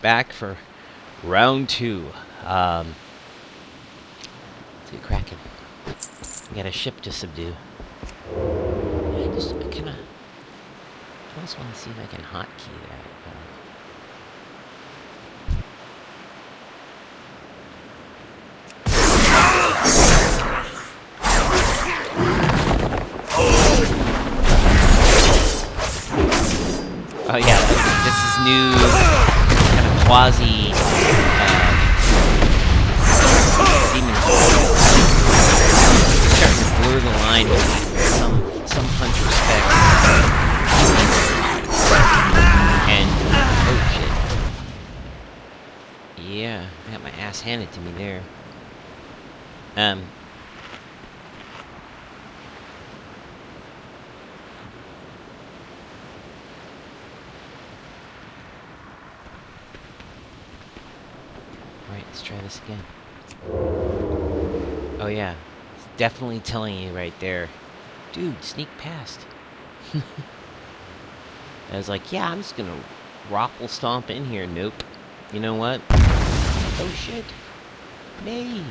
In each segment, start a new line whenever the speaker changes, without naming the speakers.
back for round 2. Let's get cracking. We got a ship to subdue. I almost want to see if I can hotkey that. Oh yeah, this is new kind of quasi demon. Starting to blur the line with some hunter specs and oh shit. Yeah, I got my ass handed to me there. Alright, let's try this again. Oh yeah, it's definitely telling you right there. Dude, sneak past. I was like, yeah, I'm just gonna rockle stomp in here. Nope. You know what? Oh shit. Nay.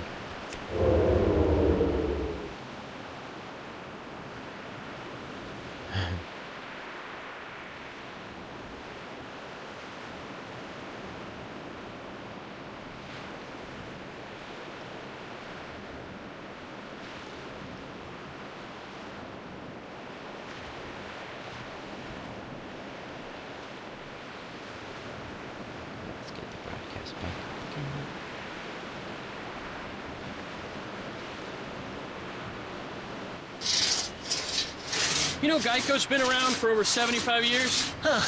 You know Geico's been around for over 75 years? Huh.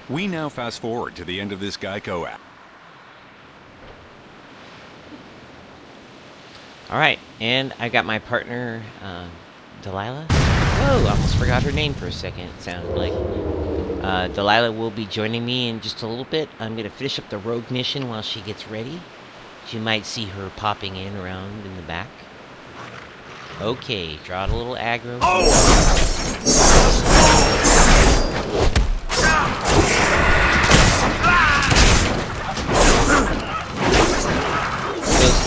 We now fast forward to the end of this Geico app.
Alright, and I got my partner, Delilah. Whoa, I almost forgot her name for a second, it sounded like. Delilah will be joining me in just a little bit. I'm going to finish up the rogue mission while she gets ready. You might see her popping in around in the back. Okay, draw a little aggro. Ghostly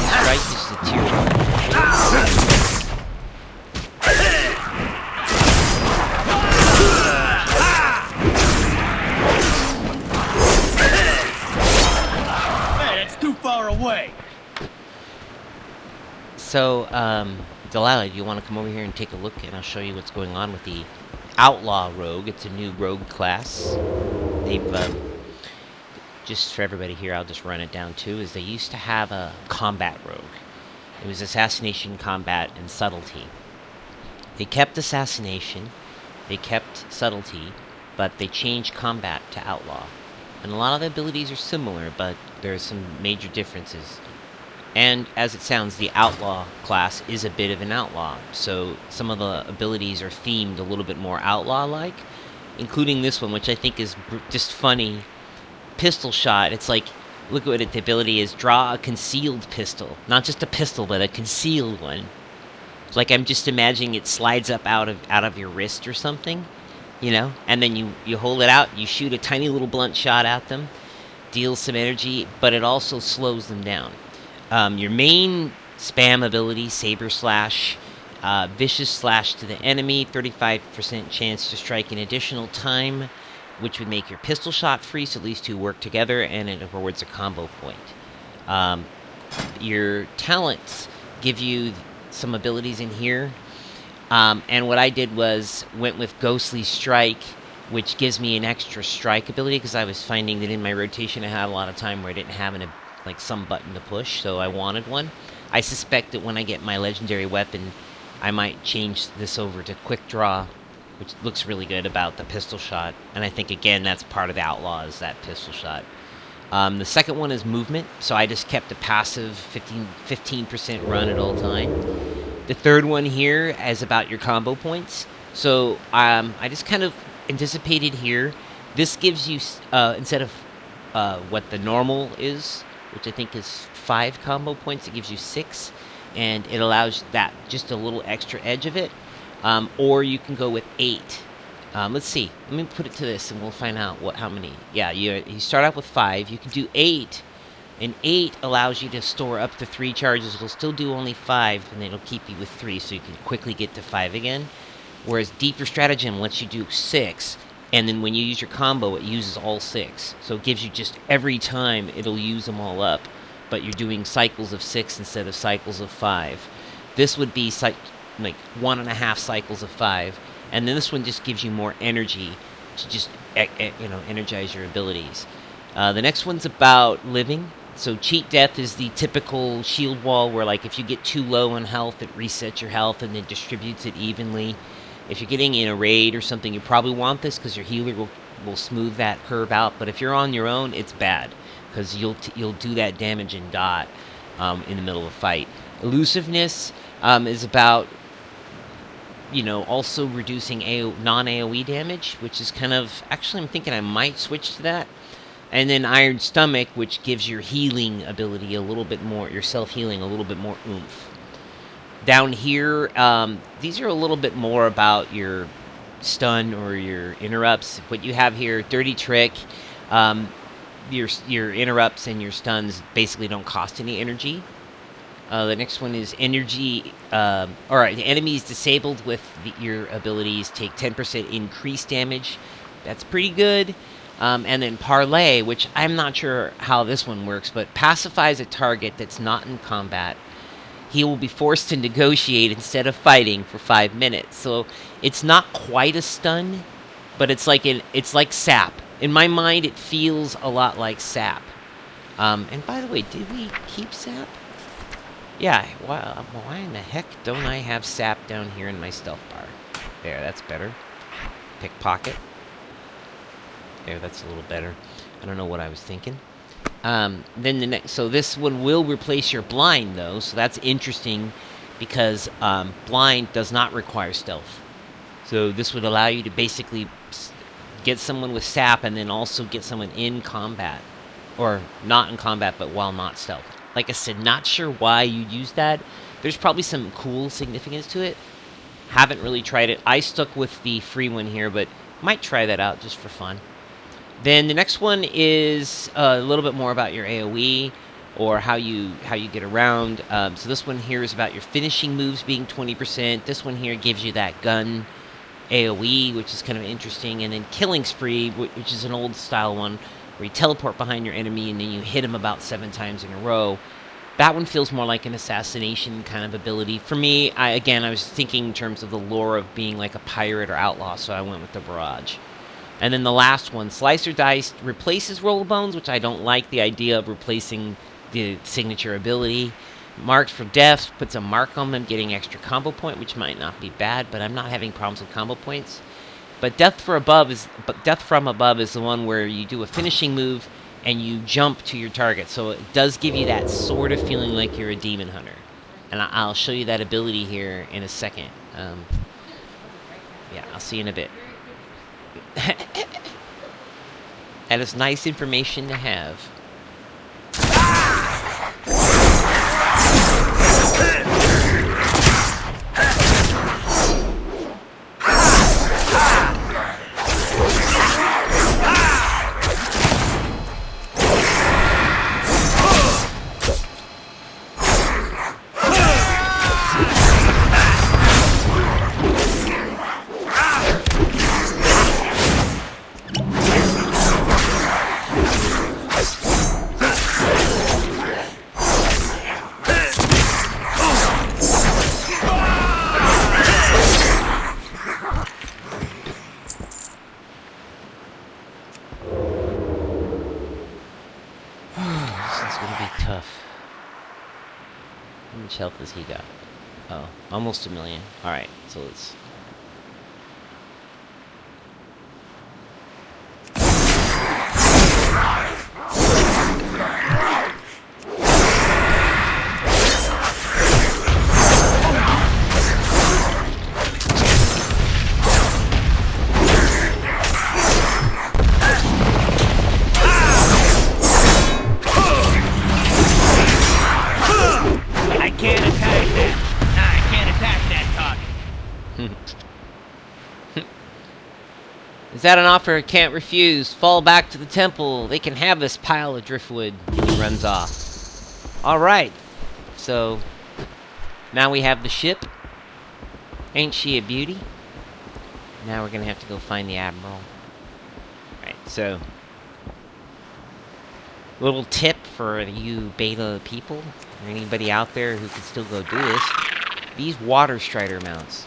Strike is the tier
1. Hey, it's too far away.
So, Delilah, do you want to come over here and take a look, and I'll show you what's going on with the Outlaw Rogue. It's a new rogue class. They've, just for everybody here, I'll just run it down too, is they used to have a combat rogue. It was assassination, combat, and subtlety. They kept assassination, they kept subtlety, but they changed combat to outlaw. And a lot of the abilities are similar, but there are some major differences. And as it sounds, the Outlaw class is a bit of an outlaw, so some of the abilities are themed a little bit more outlaw-like, including this one, which I think is just funny. Pistol shot, it's like, look at what the ability is, draw a concealed pistol. Not just a pistol, but a concealed one. It's like I'm just imagining it slides up out of your wrist or something, you know? And then you hold it out, you shoot a tiny little blunt shot at them, deals some energy, but it also slows them down. Your main spam ability, Saber Slash, Vicious Slash to the enemy, 35% chance to strike an additional time, which would make your pistol shot free, so these two work together, and it rewards a combo point. Your talents give you some abilities in here, and what I did was went with Ghostly Strike, which gives me an extra strike ability, because I was finding that in my rotation I had a lot of time where I didn't have some button to push, so I wanted one. I suspect that when I get my legendary weapon, I might change this over to Quick Draw, which looks really good about the pistol shot, and I think, again, that's part of the Outlaw, is that pistol shot. The second one is movement, so I just kept a passive 15% run at all time. The third one here is about your combo points, so I just kind of anticipated here. This gives you, instead of what the normal is, which I think is 5 combo points, it gives you 6, and it allows that just a little extra edge of it. Or you can go with 8 Let's see. Let me put it to this, and we'll find out how many. Yeah, you start out with 5. You can do 8, and 8 allows you to store up to 3 charges. It'll still do only 5, and it'll keep you with 3, so you can quickly get to 5 again. Whereas Deeper Stratagem lets you do 6, and then when you use your combo, it uses all 6. So it gives you just every time it'll use them all up, but you're doing cycles of 6 instead of cycles of 5. This would be like 1.5 cycles of 5, and then this one just gives you more energy to just energize your abilities. The next one's about living. So Cheat Death is the typical shield wall where, like, if you get too low on health, it resets your health and then distributes it evenly. If you're getting in a raid or something, you probably want this because your healer will smooth that curve out. But if you're on your own, it's bad because you'll do that damage and dot in the middle of a fight. Elusiveness is about also reducing non-AoE damage, which is kind of... Actually, I'm thinking I might switch to that. And then Iron Stomach, which gives your healing ability a little bit more, your self-healing a little bit more oomph. Down here, these are a little bit more about your stun or your interrupts. What you have here, Dirty Trick, your interrupts and your stuns basically don't cost any energy. The next one is energy. Alright, the enemies disabled with your abilities take 10% increased damage. That's pretty good. And then Parlay, which I'm not sure how this one works, but pacifies a target that's not in combat. He will be forced to negotiate instead of fighting for 5 minutes. So it's not quite a stun, but it's like sap. In my mind, it feels a lot like sap. And by the way, did we keep sap? Yeah, why in the heck don't I have sap down here in my stealth bar? There, that's better. Pickpocket. There, that's a little better. I don't know what I was thinking. Then the next, so this one will replace your blind though, so that's interesting because blind does not require stealth. So this would allow you to basically get someone with sap and then also get someone in combat, or not in combat, but while not stealth. Like I said, not sure why you'd use that. There's probably some cool significance to it. Haven't really tried it. I stuck with the free one here, but might try that out just for fun. Then the next one is a little bit more about your AoE, or how you get around. So this one here is about your finishing moves being 20%. This one here gives you that gun AoE, which is kind of interesting. And then Killing Spree, which is an old style one, where you teleport behind your enemy and then you hit him about 7 times in a row. That one feels more like an assassination kind of ability. For me, I was thinking in terms of the lore of being like a pirate or outlaw, so I went with the Barrage. And then the last one, Slicer Dice, replaces Roll of Bones, which I don't like the idea of replacing the signature ability. Marked for Death puts a mark on them, getting extra combo point, which might not be bad, but I'm not having problems with combo points. But Death from Above is the one where you do a finishing move and you jump to your target. So it does give you that sort of feeling like you're a demon hunter. And I'll show you that ability here in a second. Yeah, I'll see you in a bit. That is nice information to have. How much health has he got? Oh, almost 1 million. Alright, so let's... Is that an offer I can't refuse? Fall back to the temple. They can have this pile of driftwood. And he runs off. Alright. So, now we have the ship. Ain't she a beauty? Now we're gonna have to go find the Admiral. Right, so... little tip for you beta people, or anybody out there who can still go do this. These water strider mounts.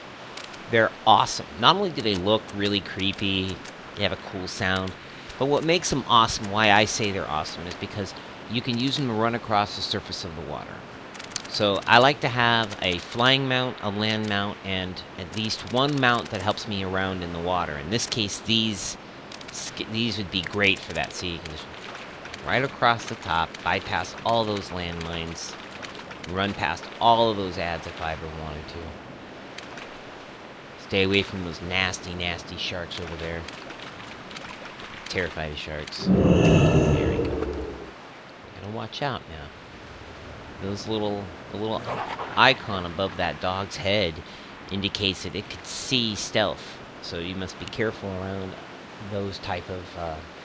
They're awesome. Not only do they look really creepy, they have a cool sound, but what makes them awesome, why I say they're awesome, is because you can use them to run across the surface of the water. So I like to have a flying mount, a land mount, and at least one mount that helps me around in the water. In this case, these would be great for that. So you can just right across the top, bypass all those landmines, run past all of those ads if I ever wanted to. Stay away from those nasty, nasty sharks over there. Terrified of sharks. There we go. Gotta watch out now. The little icon above that dog's head indicates that it could see stealth. So you must be careful around those type of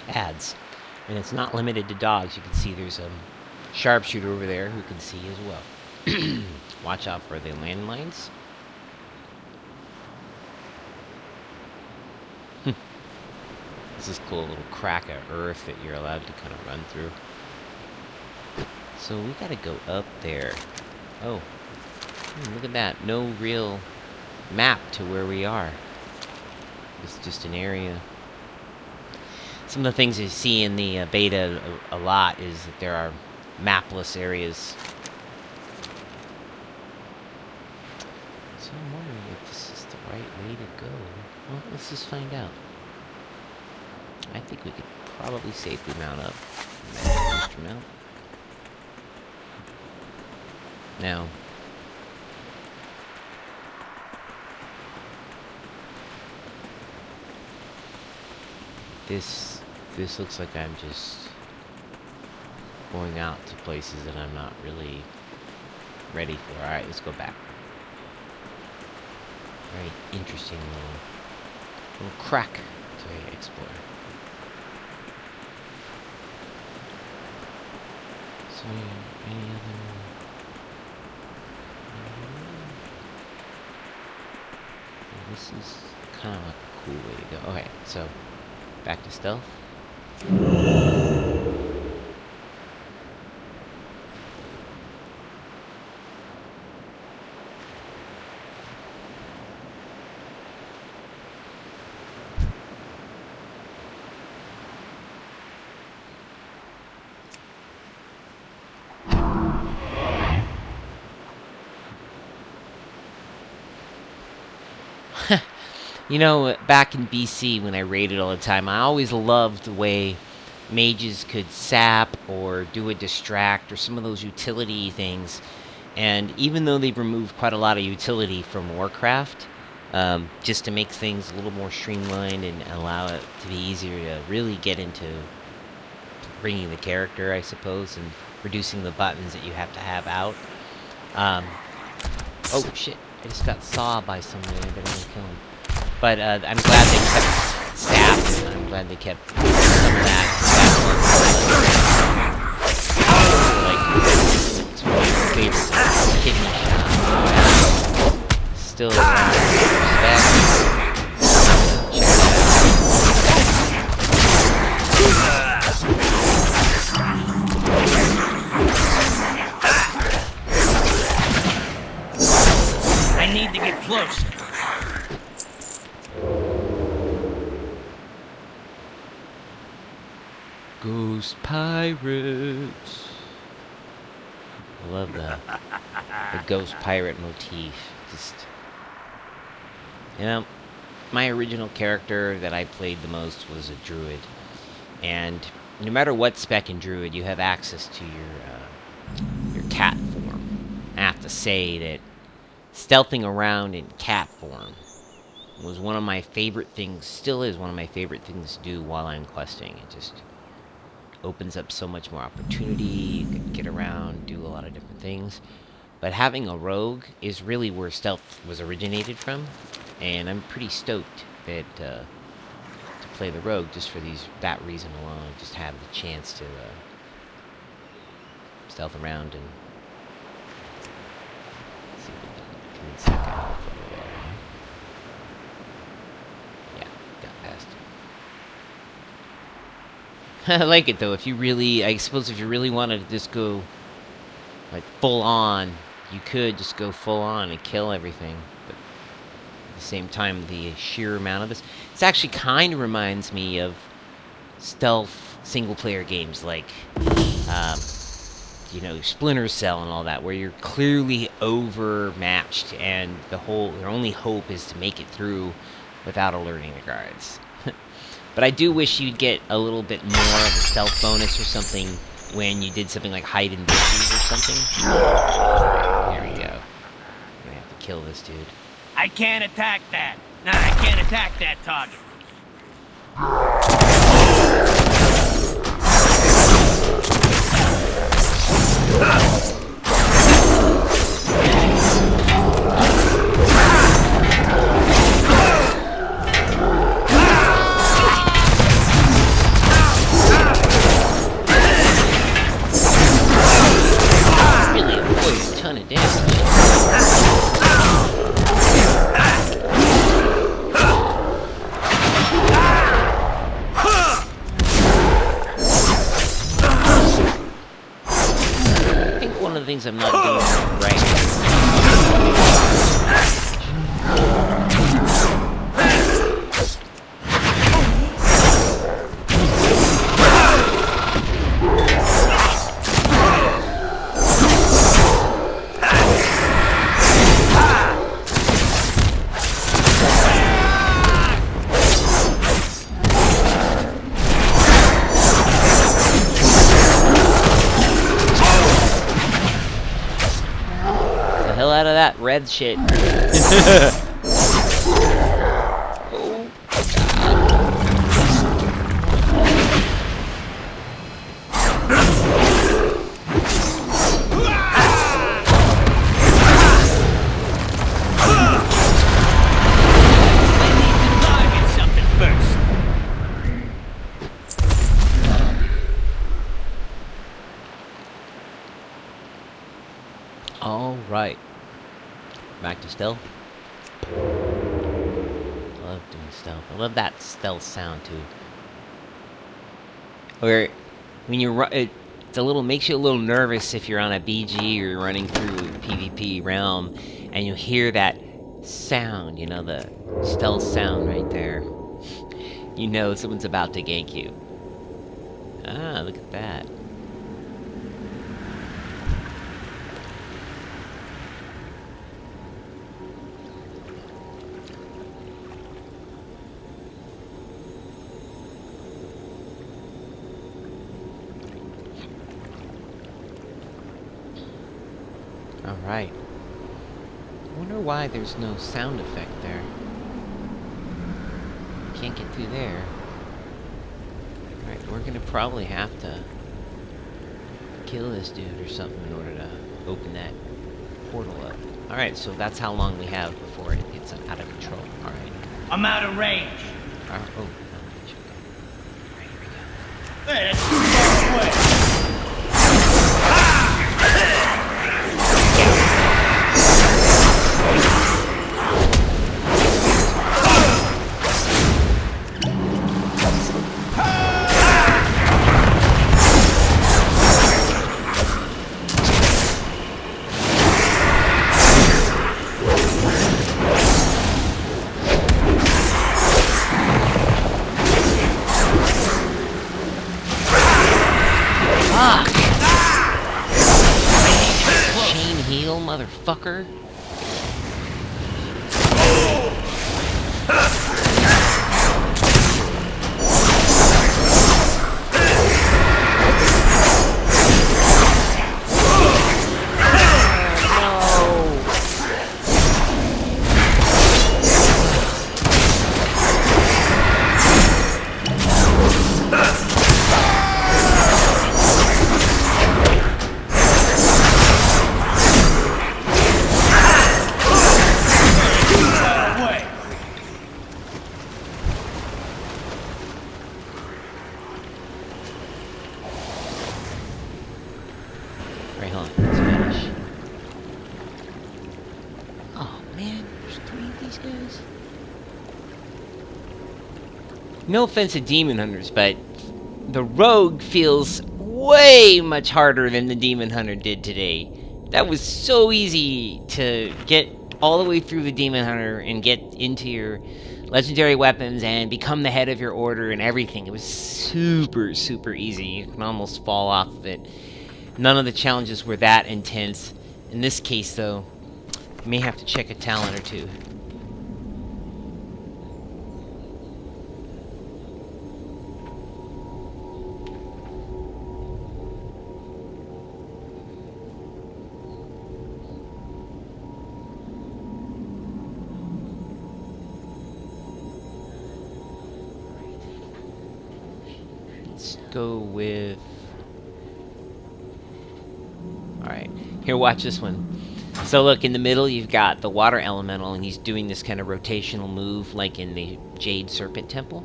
ads. And it's not limited to dogs. You can see there's a sharpshooter over there who can see as well. Watch out for the landmines. This is cool, little crack of earth that you're allowed to kind of run through. So we gotta go up there. Oh, look at that. No real map to where we are. It's just an area. Some of the things you see in the beta a lot is that there are mapless areas. So I'm wondering if this is the right way to go. Well, let's just find out. I think we could probably safely mount up. Extra mount. Now, this looks like I'm just going out to places that I'm not really ready for. Alright, let's go back. Very interesting little crack to explore. So, any other... This is kind of a cool way to go. Okay, so back to stealth. You know, back in BC when I raided all the time, I always loved the way mages could sap or do a distract or some of those utility things. And even though they've removed quite a lot of utility from Warcraft, just to make things a little more streamlined and allow it to be easier to really get into bringing the character, I suppose, and reducing the buttons that you have to have out. Oh shit, I just got sawed by somebody, I better not kill him. But I'm glad they kept sap, and I'm glad they kept some of that. Like, it's one of my favorites, kidney shot. Still respect. Check
that out. I need to get close.
Ghost pirates. I love the ghost pirate motif. Just, you know, my original character that I played the most was a druid, and no matter what spec in druid, you have access to your cat form. I have to say that stealthing around in cat form was one of my favorite things. Still is one of my favorite things to do while I'm questing. It just opens up so much more opportunity. You can get around, do a lot of different things. But having a rogue is really where stealth was originated from, and I'm pretty stoked that to play the rogue just for that reason alone. Just have the chance to stealth around and see if we can sneak out from there. Yeah, got past. I like it though. If you really, I suppose, if you really wanted to just go like full on, you could just go full on and kill everything. But at the same time, the sheer amount of this actually kind of reminds me of stealth single-player games like, you know, Splinter Cell and all that, where you're clearly overmatched and your only hope is to make it through without alerting the guards. But I do wish you'd get a little bit more of a stealth bonus or something when you did something like hide in bushes or something. There we go. I'm gonna have to kill this dude.
I can't attack that. Nah, I can't attack that target.
Really avoid a ton of damage. I think one of the things I'm not doing right. Hell out of that red shit. Oh,
Target something first.
all right. Back to stealth. I love doing stealth. I love that stealth sound too. Where when you run, it's a little makes you a little nervous if you're on a BG or you're running through PvP realm, and you hear that sound. You know, the stealth sound right there. You know someone's about to gank you. Ah, look at that. Alright. I wonder why there's no sound effect there. Can't get through there. Alright, we're gonna probably have to kill this dude or something in order to open that portal up. Alright, so that's how long we have before it gets out of control. Alright.
I'm out of range.
Alright, oh, okay. Alright, here we go.
Hey, that's too far away.
Motherfucker. Right, hold on. Let's finish. Oh, man. There's 3 of these guys. No offense to Demon Hunters, but the Rogue feels way much harder than the Demon Hunter did today. That was so easy to get all the way through the Demon Hunter and get into your legendary weapons and become the head of your order and everything. It was super, super easy. You can almost fall off of it. None of the challenges were that intense. In this case, though, you may have to check a talent or two. Let's go with... Alright, here, watch this one. So look, in the middle you've got the water elemental, and he's doing this kind of rotational move like in the Jade Serpent Temple.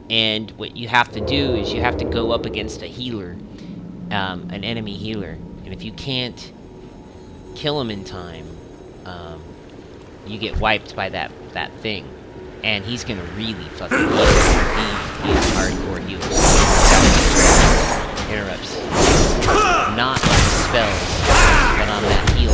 And what you have to do is you have to go up against a healer, an enemy healer. And if you can't kill him in time, you get wiped by that thing. And he's gonna really fucking heal. He's hardcore heals. Interrupts. Not on the spells, but on that heal.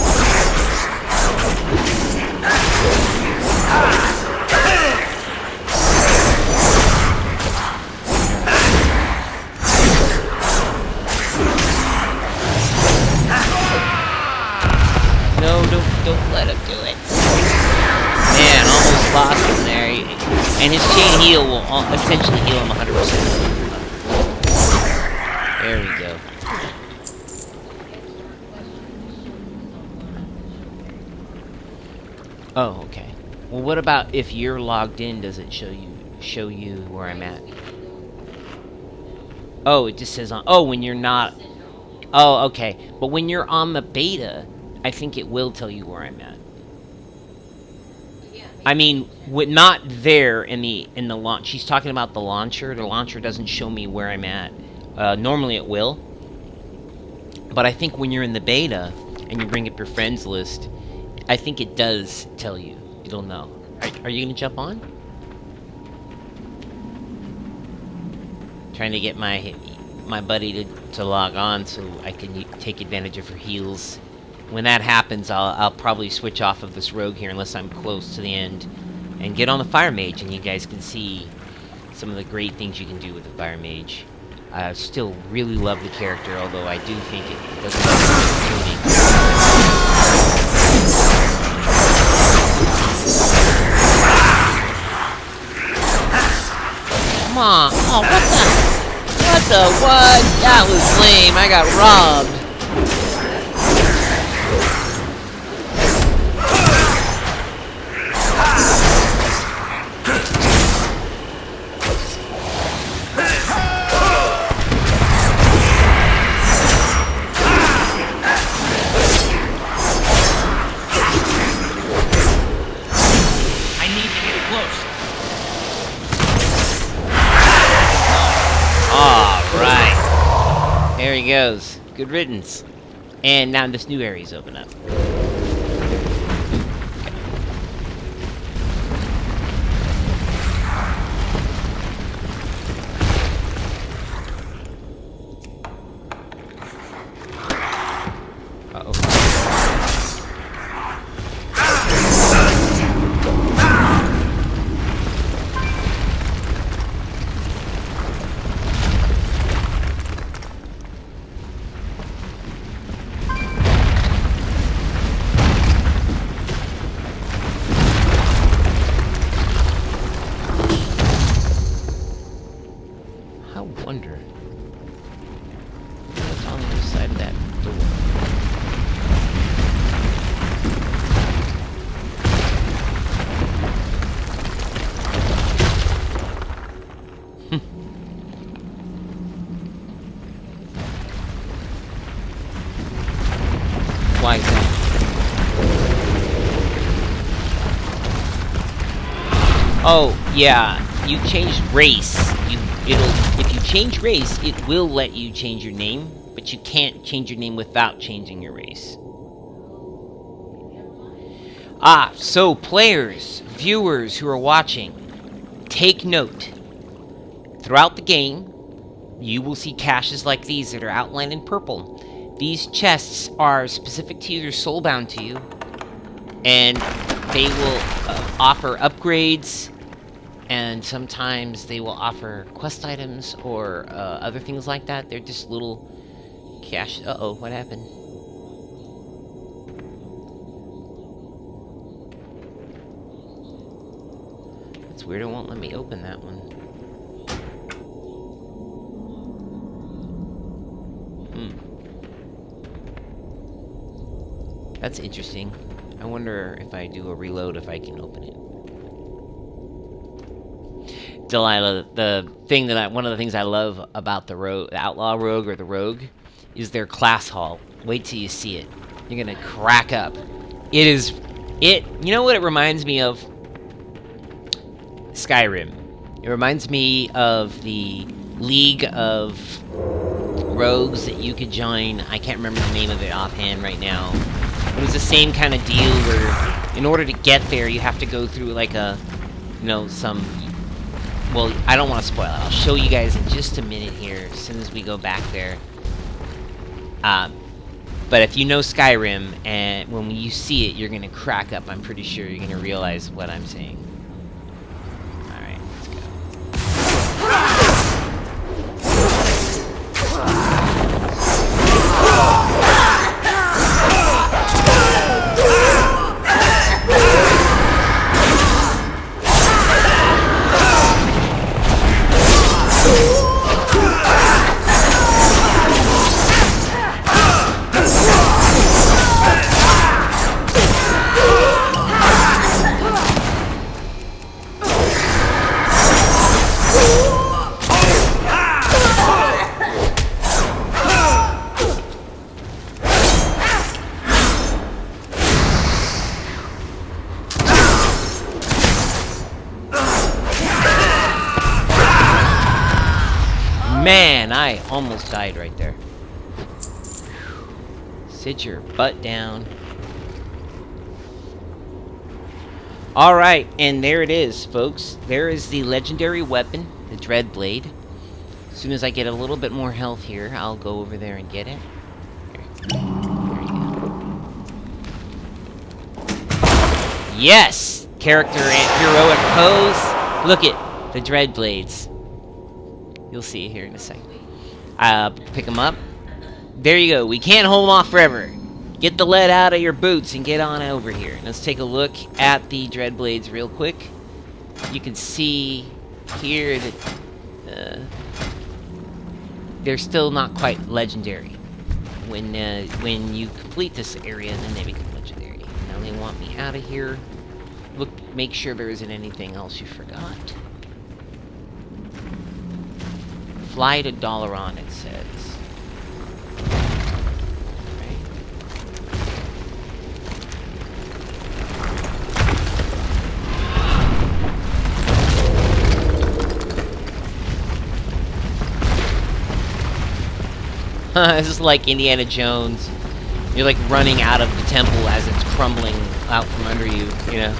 No, don't let him do it. Man, almost lost him there. And his chain heal will essentially heal him 100%. There we go. Oh, okay. Well, what about if you're logged in? Does it show you where I'm at? Oh, it just says on. Oh, when you're not. Oh, okay. But when you're on the beta, I think it will tell you where I'm at. I mean, not there in the launch. She's talking about the launcher. The launcher doesn't show me where I'm at. Normally it will. But I think when you're in the beta and you bring up your friends list, I think it does tell you. It'll know. Are you gonna jump on? Trying to get my buddy to log on so I can take advantage of her heals. When that happens, I'll probably switch off of this rogue here unless I'm close to the end and get on the fire mage, and you guys can see some of the great things you can do with the fire mage. I still really love the character, although I do think it doesn't have tuning. Come on! Oh, what the? What the what? That was lame. I got robbed. There he goes. Good riddance. And now this new area's open up. Uh-oh. Wonder what's on the other side of that door. Why is that? Oh, yeah. You changed race. If you change race, it will let you change your name, but but you can't change your name without changing your race. So players, viewers who are watching, take note. Throughout the game, you will see caches like these that are outlined in purple. These chests are specific to you, they're soulbound to you, and they will offer upgrades, and sometimes they will offer quest items or other things like that. They're just little caches. Uh-oh, what happened? That's weird, it won't let me open that one. That's interesting. I wonder if I do a reload if I can open it. Delilah, one of the things I love about the Outlaw Rogue or the Rogue is their class hall. Wait till you see it. You're gonna crack up. You know what it reminds me of? Skyrim. It reminds me of the League of Rogues that you could join. I can't remember the name of it offhand right now. It was the same kind of deal where, in order to get there, you have to go through like well, I don't want to spoil it. I'll show you guys in just a minute here, as soon as we go back there. But if you know Skyrim, and when you see it, you're gonna crack up. I'm pretty sure you're gonna realize what I'm saying. All right, let's go. Man, I almost died right there. Sit your butt down. Alright, and there it is, folks. There is the legendary weapon, the Dread Blade. As soon as I get a little bit more health here, I'll go over there and get it. There you go. Yes! Character and heroic pose. Look at the Dread Blades. You'll see it here in a second. Pick them up. There you go. We can't hold them off forever. Get the lead out of your boots and get on over here. Let's take a look at the Dread Blades real quick. You can see here that they're still not quite legendary. When you complete this area, then they become legendary. Now they want me out of here. Look, make sure there isn't anything else you forgot. Fly to Dalaran, it says. This is like Indiana Jones. You're like running out of the temple as it's crumbling out from under you, you know?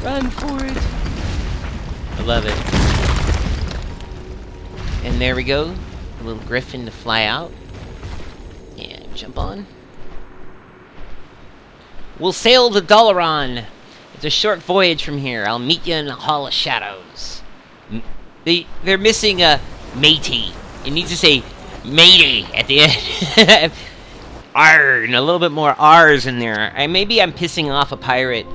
Run for it! I love it. And there we go. A little griffin to fly out. And jump on. We'll sail to Dalaran. It's a short voyage from here. I'll meet you in the Hall of Shadows. They're missing a matey. It needs to say matey at the end. R, and a little bit more R's in there. Maybe I'm pissing off a pirate.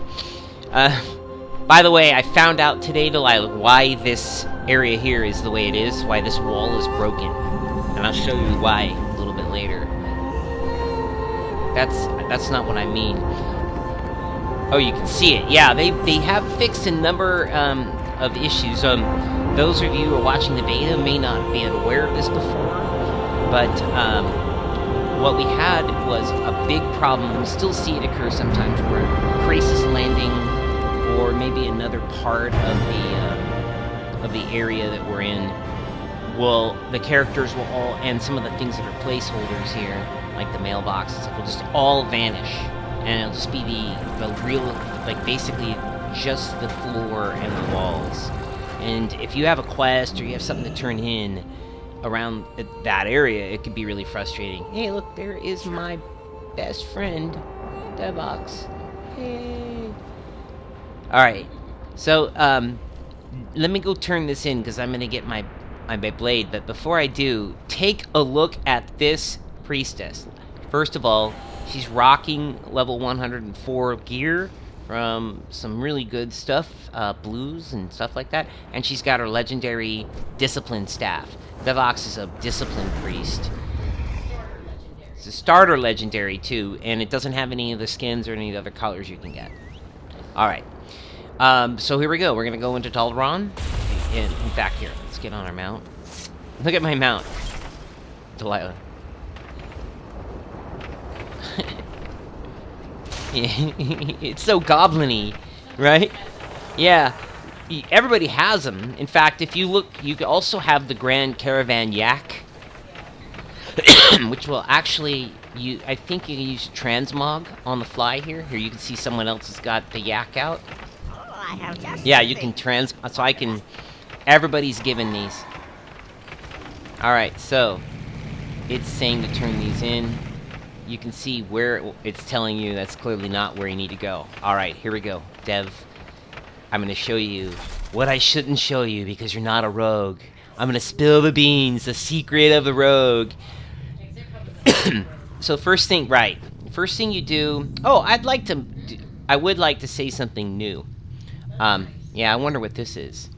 By the way, I found out today, Delilah, why this area here is the way it is, why this wall is broken. And I'll show you why a little bit later. That's not what I mean. Oh, you can see it. Yeah, they have fixed a number of issues. Those of you who are watching the beta may not be aware of this before, but what we had was a big problem. We still see it occur sometimes where Crisis Landing or maybe another part of the area that we're in the characters will all, and some of the things that are placeholders here, like the mailboxes, will just all vanish, and it'll just be the real, like basically just the floor and the walls. And if you have a quest or you have something to turn in around that area, it can be really frustrating. Hey, look, there is my best friend, Devox. Hey. All right, so let me go turn this in because I'm gonna get my blade. But before I do, take a look at this priestess. First of all, she's rocking level 104 gear from some really good stuff, blues and stuff like that. And she's got her legendary discipline staff. Devox is a discipline priest. It's a starter legendary too, and it doesn't have any of the skins or any of the other colors you can get. All right. So here we go. We're gonna go into Taldaron. In fact, here, let's get on our mount. Look at my mount, Delilah. It's so goblin-y, right? Yeah. Everybody has them. In fact, if you look, you also have the Grand Caravan Yak, which will actually, I think you can use transmog on the fly here. Here you can see someone else has got the Yak out. Yeah, you can so I can, everybody's given these. Alright, so, it's saying to turn these in. You can see where it's telling you that's clearly not where you need to go. Alright, here we go. Dev, I'm going to show you what I shouldn't show you because you're not a rogue. I'm going to spill the beans, the secret of the rogue. So first thing you do... Oh, I would like to say something new. Yeah, I wonder what this is.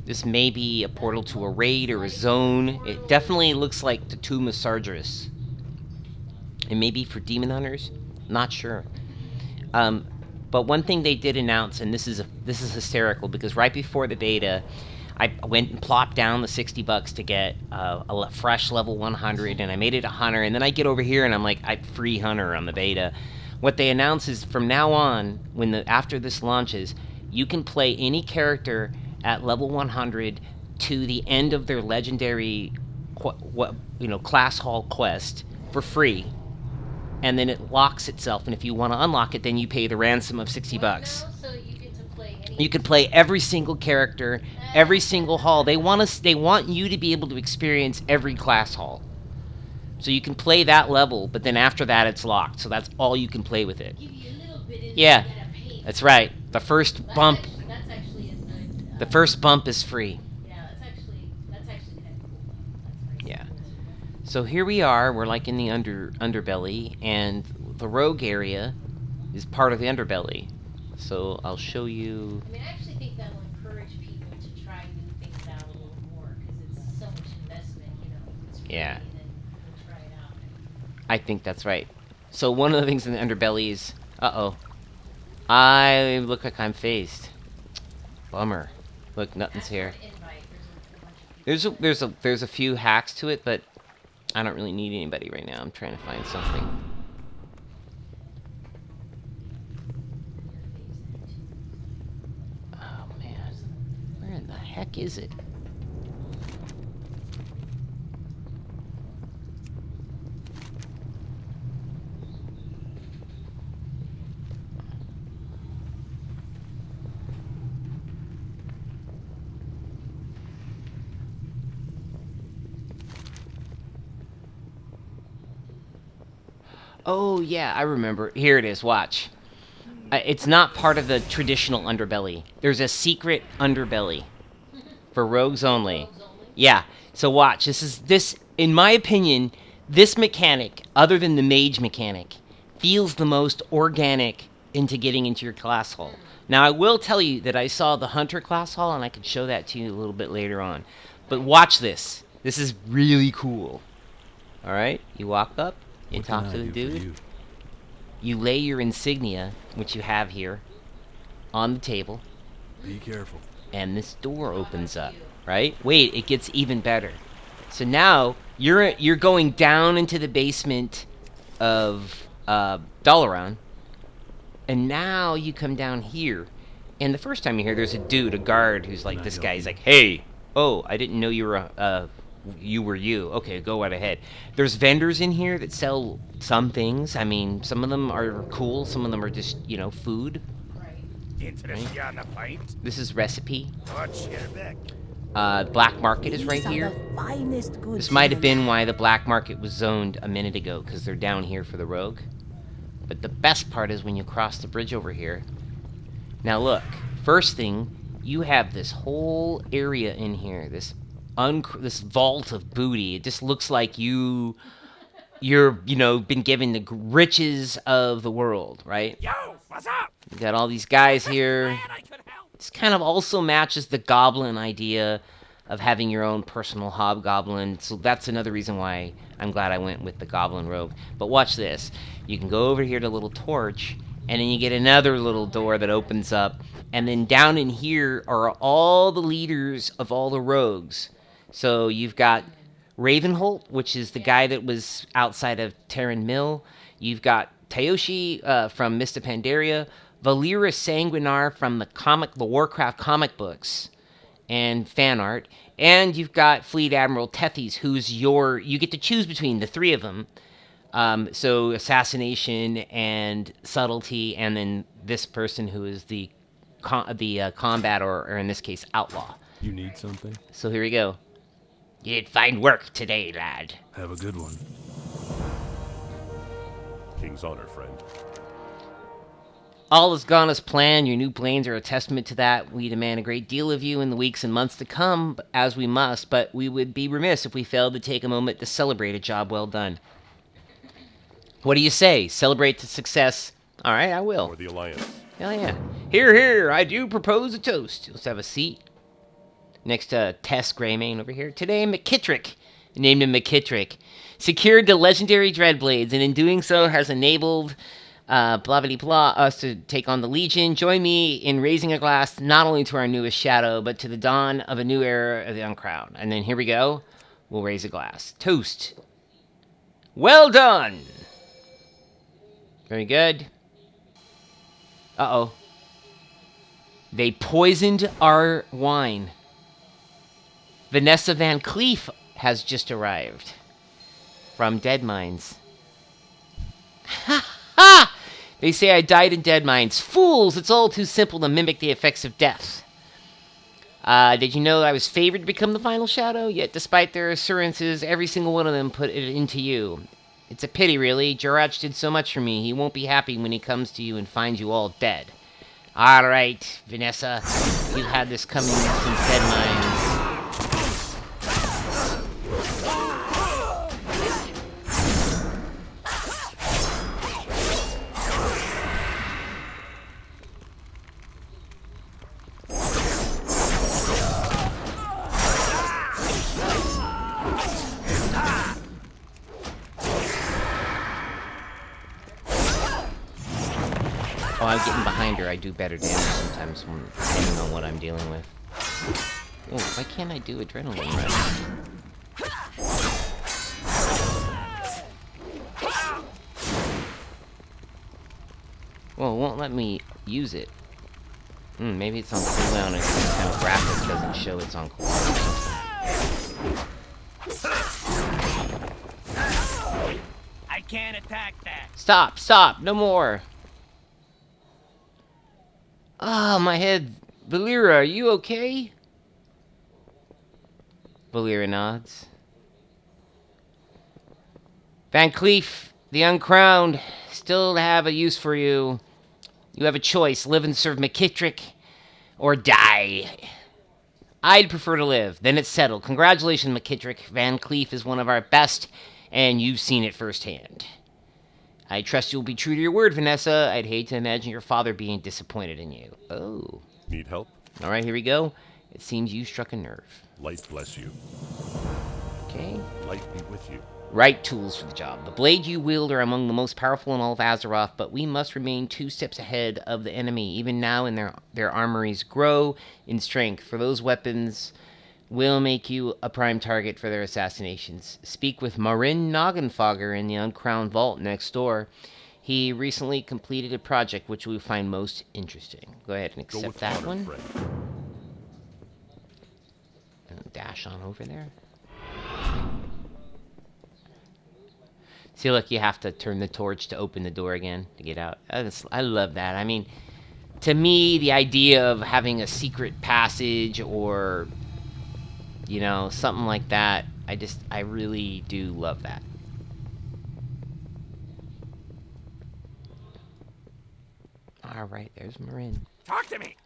This may be a portal to a raid or a zone. It definitely looks like the Tomb of Sargeras. It may be for demon hunters. Not sure. But one thing they did announce, and this is hysterical, because right before the beta, I went and plopped down the $60 to get a fresh level 100, and I made it 100, and then I get over here and I'm like, I free hunter on the beta. What they announce is from now on, after this launches, you can play any character at level 100 to the end of their legendary, class hall quest for free, and then it locks itself. And if you want to unlock it, then you pay the ransom of $60.
So you get to play
You can play every single character, every single hall. They want you to be able to experience every class hall. So you can play that level, but then after that it's locked. So that's all you can play with it.
Give you a little bit in
Yeah,
there, you gotta pay.
that's right. The first bump.
That's actually a good.
The first bump is free.
Yeah, that's actually kind of cool. That's nice.
Yeah. So here we are. We're like in the underbelly, and the rogue area is part of the underbelly. So I'll show you.
I mean, I actually think that will encourage people to try new things out a little more because it's so much investment, It's free,
Yeah.
and then we'll try it out.
I think that's right. So one of the things in the underbelly is, I look like I'm phased. Bummer. Look, nothing's here.
Ask for an invite. There's a bunch of people.
There's a few hacks to it, but I don't really need anybody right now. I'm trying to find something. Oh man, where in the heck is it? Oh, yeah, I remember. Here it is, watch. It's not part of the traditional underbelly. There's a secret underbelly. For rogues only. Yeah, so watch. This, in my opinion, this mechanic, other than the mage mechanic, feels the most organic into getting into your class hall. Now, I will tell you that I saw the hunter class hall, and I can show that to you a little bit later on. But watch this. This is really cool. Alright, you walk up. You talk to the dude. You lay your insignia, which you have here, on the table.
Be careful.
And this door opens up, right? Wait, it gets even better. So now you're going down into the basement of Dalaran, and now you come down here. And the first time you're here, there's a dude, a guard, who's like, this guy. He's like, hey, oh, I didn't know you were a you were you. Okay, go right ahead. There's vendors in here that sell some things. I mean, some of them are cool. Some of them are just, food.
Right.
Interested on the fight?
This is recipe.
What's your back?
Black market is right
These are
here.
the finest goods
This might have
in
been why the black market was zoned a minute ago, because they're down here for the rogue. But the best part is when you cross the bridge over here. Now look, first thing, you have this whole area in here, this vault of booty. It just looks like you're been given the riches of the world, right?
Yo, what's up?
You got all these guys here.
Glad I could help.
This kind of also matches the goblin idea of having your own personal hobgoblin. So that's another reason why I'm glad I went with the goblin rogue. But watch this. You can go over here to little torch, and then you get another little door that opens up. And then down in here are all the leaders of all the rogues. So you've got Ravenholt, which is the guy that was outside of Terran Mill. You've got Tayoshi from Mista Pandaria. Valera Sanguinar from the Warcraft comic books and fan art. And you've got Fleet Admiral Tethys, who's you get to choose between the three of them. So assassination and subtlety, and then this person who is the combat, or in this case, outlaw.
You need something?
So here we go. You did fine work today, lad.
Have a good one.
King's honor, friend.
All has gone as planned. Your new planes are a testament to that. We demand a great deal of you in the weeks and months to come, as we must, but we would be remiss if we failed to take a moment to celebrate a job well done. What do you say? Celebrate the success. All right, I will.
For the Alliance.
Hell yeah. Here, here, I do propose a toast. Let's have a seat. Next to Tess Greymane over here. Today, McKittrick, named him McKittrick, secured the legendary Dreadblades, and in doing so has enabled blah blah blah us to take on the Legion. Join me in raising a glass not only to our newest shadow, but to the dawn of a new era of the Uncrowned. And then here we go. We'll raise a glass. Toast. Well done. Very good. Uh-oh. They poisoned our wine. Vanessa Van Cleef has just arrived from Dead Mines. Ha ha! They say I died in Dead Mines. Fools! It's all too simple to mimic the effects of death. Did you know I was favored to become the final shadow? Yet despite their assurances, every single one of them put it into you. It's a pity, really. Jarach did so much for me. He won't be happy when he comes to you and finds you all dead. All right, Vanessa. You've had this coming since Dead Mines. Oh, I'm getting behind her. I do better damage sometimes, depending on what I'm dealing with. Oh, why can't I do adrenaline right? Well, it won't let me use it. Maybe it's on cooldown and some kind of graphic doesn't show it's on cooldown.
I can't attack that.
Stop! Stop! No more! Ah, my head. Valera, are you okay? Valera nods. Van Cleef, the Uncrowned, still have a use for you. You have a choice. Live and serve McKittrick, or die. I'd prefer to live. Then it's settled. Congratulations, McKittrick. Van Cleef is one of our best, and you've seen it firsthand. I trust you'll be true to your word, Vanessa. I'd hate to imagine your father being disappointed in you. Oh.
Need help?
All right, here we go. It seems you struck a nerve.
Light bless you.
Okay.
Light be with you.
Right tools for the job. The blade you wield are among the most powerful in all of Azeroth, but we must remain 2 steps ahead of the enemy. Even now, in their armories grow in strength. For those weapons will make you a prime target for their assassinations. Speak with Marin Noggenfogger in the Uncrowned Vault next door. He recently completed a project which we find most interesting. Go ahead and accept that
honor,
one.
friend.
And dash on over there. See, look, you have to turn the torch to open the door again to get out. I love that. I mean, to me, the idea of having a secret passage or, you know, something like that, I really do love that. All right, there's Marin.
Talk to me.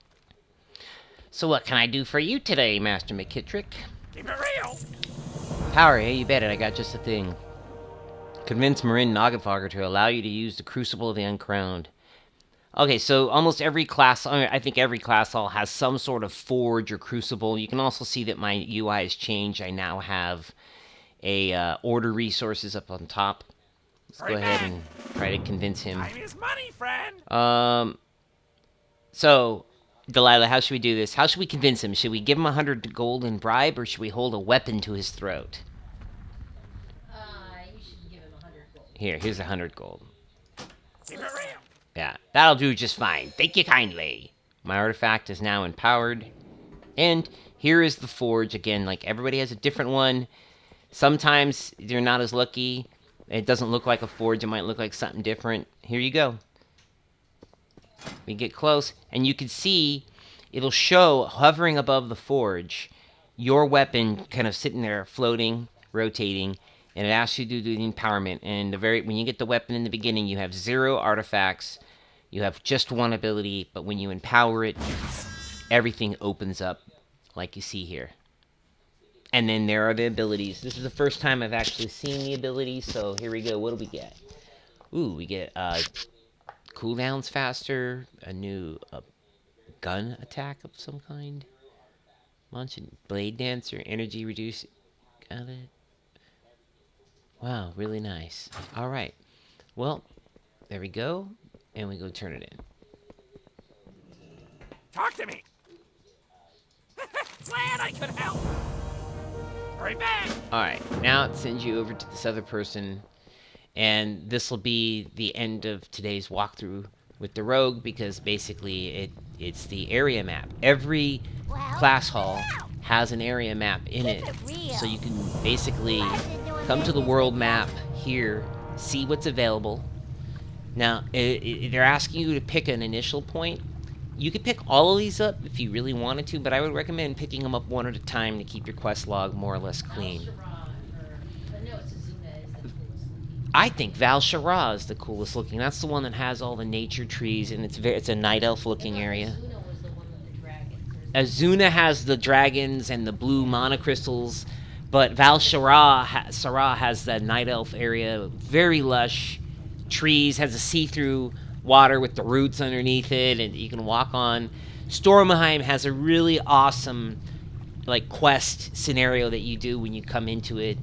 So what can I do for you today, Master McKittrick?
Keep it real.
Power, yeah, you bet it. I got just a thing. Convince Marin Nogafogger to allow you to use the Crucible of the Uncrowned. Okay, so almost every class, I think every class hall has some sort of forge or crucible. You can also see that my UI has changed. I now have a order resources up on top. Let's go ahead and try to convince him.
Time is money, friend.
So, Delilah, how should we do this? How should we convince him? Should we give him 100 gold in bribe, or should we hold a weapon to his throat?
You should give him 100 gold.
Here's 100 gold.
Keep it real.
Yeah, that'll do just fine. Thank you kindly. My artifact is now empowered. And here is the forge. Again, like everybody has a different one. Sometimes you're not as lucky. It doesn't look like a forge. It might look like something different. Here you go. We get close, and you can see it'll show hovering above the forge your weapon kind of sitting there floating, rotating, and it asks you to do the empowerment. And when you get the weapon in the beginning, you have 0 artifacts. You have just 1 ability, but when you empower it, everything opens up like you see here. And then there are the abilities. This is the first time I've actually seen the abilities, so here we go. What do we get? Ooh, we get cooldowns faster, a new gun attack of some kind. Launching Blade Dancer, energy reduce. Got it. Wow, really nice. Alright. Well, there we go. And we go turn it in.
Talk to me. Glad I could help. Hurry back.
Alright, now it sends you over to this other person. And this will be the end of today's walkthrough with the rogue, because basically it's the area map. Every class hall has an area map in it. So you can basically come to the world map here, see what's available. Now, they're asking you to pick an initial point. You could pick all of these up if you really wanted to, but I would recommend picking them up one at a time to keep your quest log more or less clean. I think Val Shara is the coolest looking. That's the one that has all the nature trees, and it's a night elf looking area. Azuna has the dragons and the blue monocrystals, but Val Shara has the night elf area, very lush trees, has a see-through water with the roots underneath it, and you can walk on. Stormheim has a really awesome like quest scenario that you do when you come into it.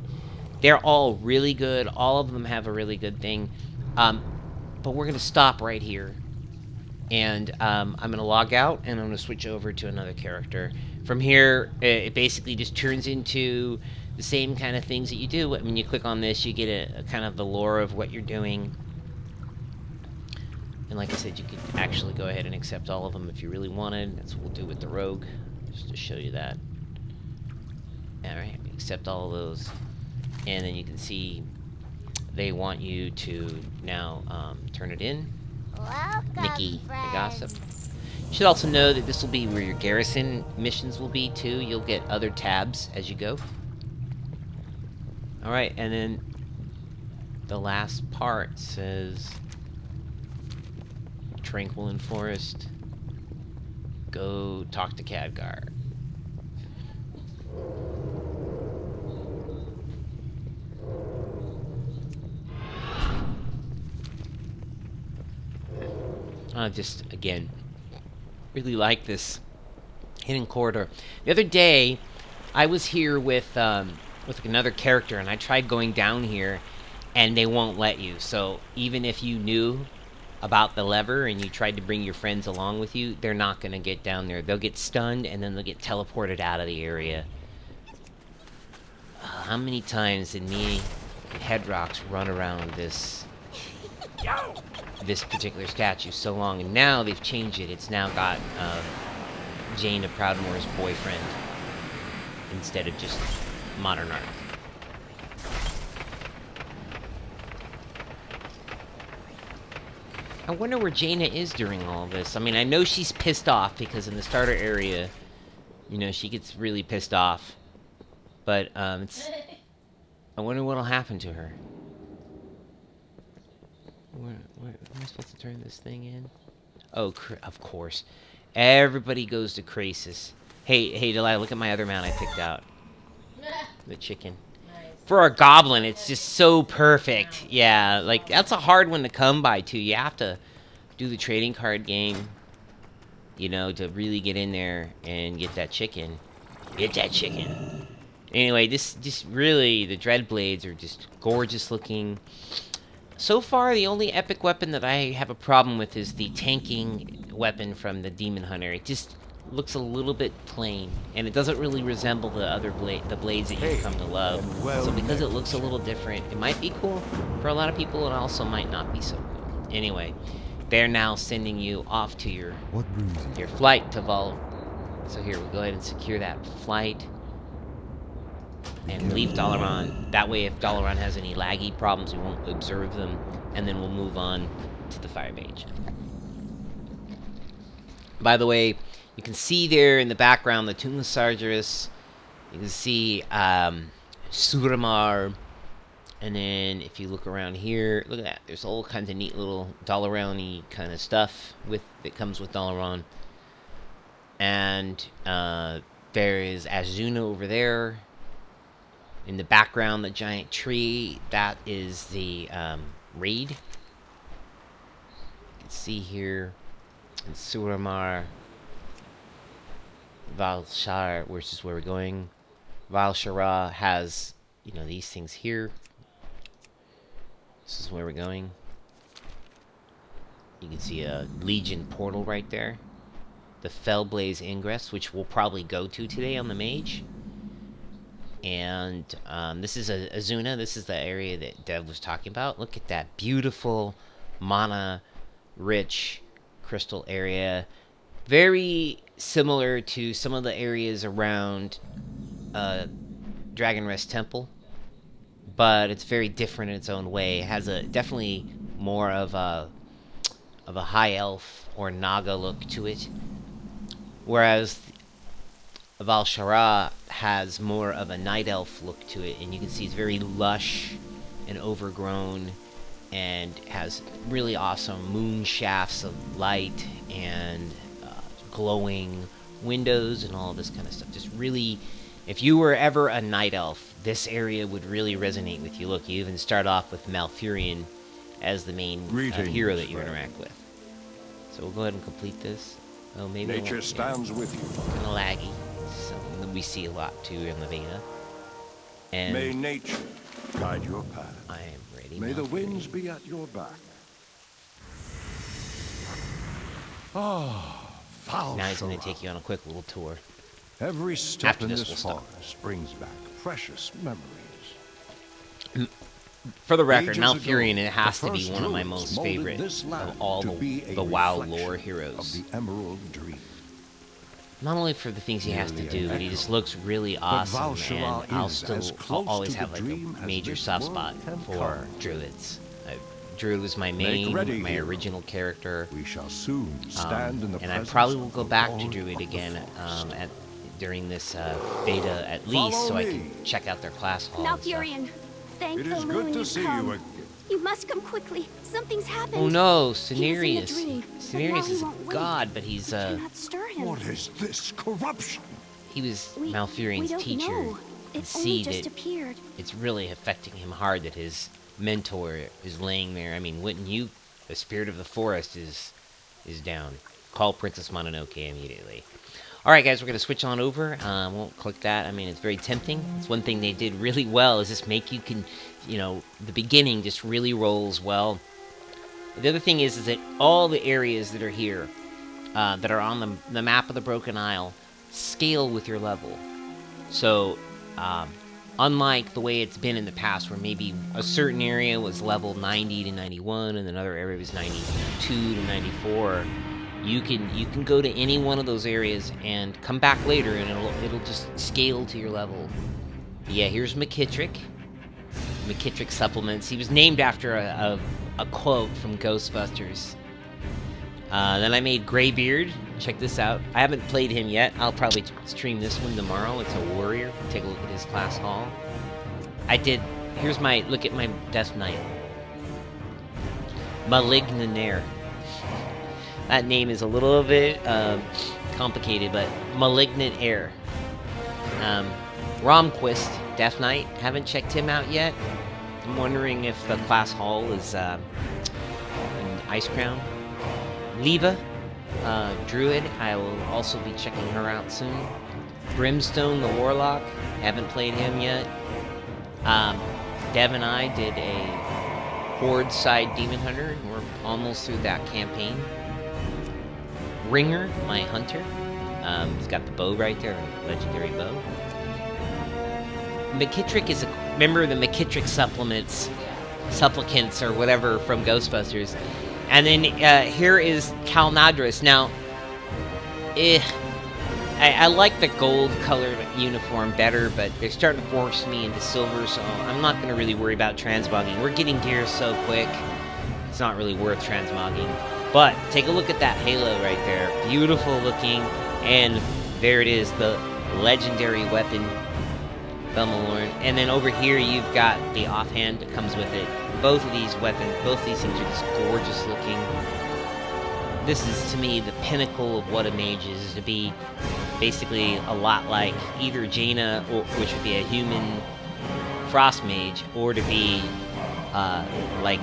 They're all really good. All of them have a really good thing. But we're going to stop right here. And I'm going to log out, and I'm going to switch over to another character. From here, it basically just turns into the same kind of things that you do. When you click on this, you get a kind of the lore of what you're doing. And like I said, you could actually go ahead and accept all of them if you really wanted. That's what we'll do with the rogue, just to show you that. Alright, accept all of those. And then you can see they want you to now turn it in.
Welcome,
Nikki the
friend.
Gossip. You should also know that this will be where your garrison missions will be too. You'll get other tabs as you go. Alright, and then the last part says Tranquil Forest. Go talk to Khadgar. Just, again, really like this hidden corridor. The other day, I was here with another character, and I tried going down here, and they won't let you. So even if you knew about the lever and you tried to bring your friends along with you, they're not going to get down there. They'll get stunned, and then they'll get teleported out of the area. How many times did me and Headrocks run around this particular statue so long, and now they've changed it. It's now got Jane of Proudmoore's boyfriend instead of just modern art. I wonder where Jaina is during all this. I mean, I know she's pissed off because in the starter area, you know, she gets really pissed off. But, it's... I wonder what'll happen to her. Where am I supposed to turn this thing in? Oh, of course. Everybody goes to Krasis. Hey, Delilah, look at my other mount I picked out. The chicken. For a goblin, it's just so perfect. Yeah, like, that's a hard one to come by, too. You have to do the trading card game, you know, to really get in there and get that chicken. Get that chicken. Anyway, just really, the Dreadblades are just gorgeous looking. So far, the only epic weapon that I have a problem with is the tanking weapon from the Demon Hunter. It just looks a little bit plain, and it doesn't really resemble the other blades that you've come to love. So because it looks a little different, it might be cool for a lot of people, and also might not be so cool. Anyway, they're now sending you off to your flight to Vol. So here, we'll go ahead and secure that flight. And leave Dalaran. That way, if Dalaran has any laggy problems, we won't observe them. And then we'll move on to the Fire Mage. By the way, you can see there in the background the Tomb of Sargeras. You can see Suramar. And then if you look around here, look at that. There's all kinds of neat little Dalaran-y kind of stuff that comes with Dalaran. And there is Azuna over there. In the background, the giant tree, that is the raid. You can see here in Suramar, Valshar, which is where we're going. Valshara has, you know, these things here. This is where we're going. You can see a Legion portal right there. The Fellblaze Ingress, which we'll probably go to today on the Mage. And this is Azuna. This is the area that Dev was talking about. Look at that beautiful, mana-rich crystal area. Very similar to some of the areas around Dragon Rest Temple. But it's very different in its own way. It has definitely more of a high elf or Naga look to it. Whereas Valshara has more of a night elf look to it, and you can see it's very lush and overgrown, and has really awesome moon shafts of light and glowing windows and all this kind of stuff. Just really, if you were ever a night elf, this area would really resonate with you. Look, you even start off with Malfurion as the main hero that you interact with. So we'll go ahead and complete this. Oh, maybe
Nature stands with you.
Kind of laggy. Something that we see a lot too in the beta. And
May nature guide your path.
I am ready.
May the winds be at your back. Oh, Valshara.
Now he's going to take you on a quick little tour.
Every step
After
in
this,
this
we'll stop.
forest brings back precious memories.
For the record,
Ages
Malfurion,
ago,
it has
the
to be
first
one of my
druids
most
molded
favorite
this land
of all
to be a
the WoW
reflection
lore heroes.
Of the Emerald Dream.
Not only for the things he has to
Merely
do,
an
but he
echo.
just looks really awesome,
Valshara
and I'll
is as
still
close
always
to
have
the
like
dream
a
as
major
this
soft
world
spot
can
for
come.
druids. Druid was my
Make
main,
ready,
my
hero.
original character,
We shall soon stand in the
and I
presence
probably will
of
go
the
back to
Lord
Druid
of the
again
Forest.
during this beta at least,
Follow
so I
me.
can check out their class hall. and stuff.
Malfurion, thank
It
the
is
moon
good to
you've
see
come.
you again.
You must come quickly. Something's happened.
Oh no,
He was in the
Cenarius.
dream, but now
Cenarius
he
is a
won't wake.
god, but he's
We cannot stir him.
What is this corruption?
he was
We
Malfurion's
don't
teacher.
know.
You
It
see
only just
that
appeared.
it's really affecting him hard that his mentor is laying there. I mean, wouldn't you? The spirit of the forest is down. Call Princess Mononoke immediately. All right, guys, we're gonna switch on over. Won't click that. I mean, it's very tempting. It's one thing they did really well is just make the beginning just really rolls well. The other thing is that all the areas that are here, that are on the map of the Broken Isle, scale with your level. So, unlike the way it's been in the past, where maybe a certain area was level 90 to 91, and another area was 92 to 94, you can go to any one of those areas and come back later, and it'll just scale to your level. Yeah, here's McKittrick. McKittrick supplements. He was named after a quote from Ghostbusters. Then I made Greybeard. Check this out. I haven't played him yet. I'll probably stream this one tomorrow. It's a warrior. Take a look at his class hall. Here's my, look at my Death Knight. Malignanair. That name is a little bit complicated, but Malignant Air. Romquist, Death Knight. Haven't checked him out yet. I'm wondering if the class hall is in Ice Crown. Leva, Druid. I will also be checking her out soon. Brimstone, the Warlock. Haven't played him yet. Dev and I did a Horde side Demon Hunter. We're almost through that campaign. Ringer, my hunter. He's got the bow right there, legendary bow. McKittrick is a member of the McKittrick supplicants or whatever from Ghostbusters. And then here is Calnadris. Now, I like the gold colored uniform better, but they're starting to force me into silver, so I'm not going to really worry about transmogging. We're getting gear so quick, it's not really worth transmogging. But take a look at that halo right there. Beautiful looking, and there it is, the legendary weapon, Belmalorn. And then over here you've got the offhand that comes with it. Both of these weapons, both these things are just gorgeous looking. This is, to me, the pinnacle of what a mage is to be basically a lot like either Jaina, which would be a human frost mage, or to be like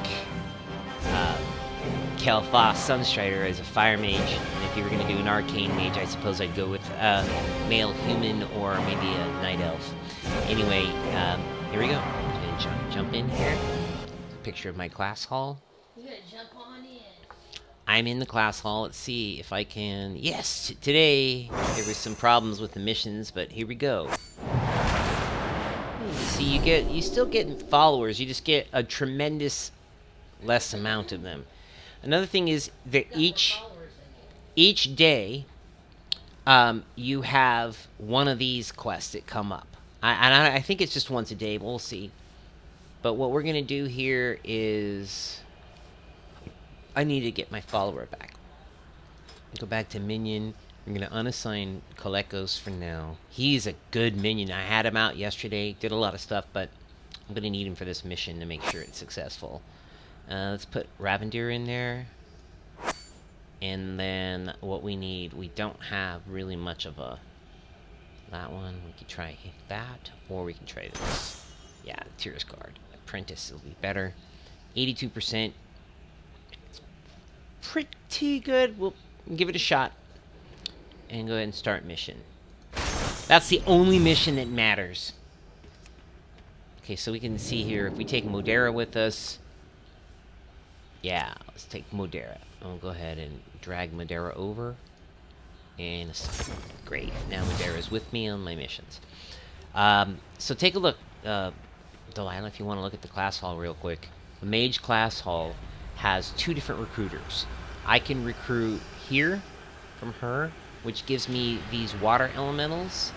Kel'Thas Sunstrider as a fire mage. And if you were going to do an arcane mage, I suppose I'd go with a male human or maybe a night elf. Anyway, here we go. I'm going to jump in here. Picture of my class hall.
You gotta jump on in.
I'm in the class hall. Let's see if I can... Yes, today there were some problems with the missions, but here we go. See, you still get followers. You just get a tremendous less amount of them. Another thing is that each day you have one of these quests that come up. I think it's just once a day, but we'll see. But what we're going to do here is... I need to get my follower back. Go back to minion. I'm going to unassign Kalekos for now. He's a good minion. I had him out yesterday. Did a lot of stuff, but I'm going to need him for this mission to make sure it's successful. Let's put Ravender in there. And then what we need, we don't have really much of a... That one, we could try that, or we can try this. Yeah, Tears Guard. Apprentice will be better. 82%. It's pretty good. We'll give it a shot. And go ahead and start mission. That's the only mission that matters. Okay, so we can see here, if we take Modera with us... Yeah, let's take Modera. I'll go ahead and drag Modera over. And great, now Modera's with me on my missions. So take a look, Delilah, if you want to look at the class hall real quick. The mage class hall has two different recruiters. I can recruit here from her, which gives me these water elementals,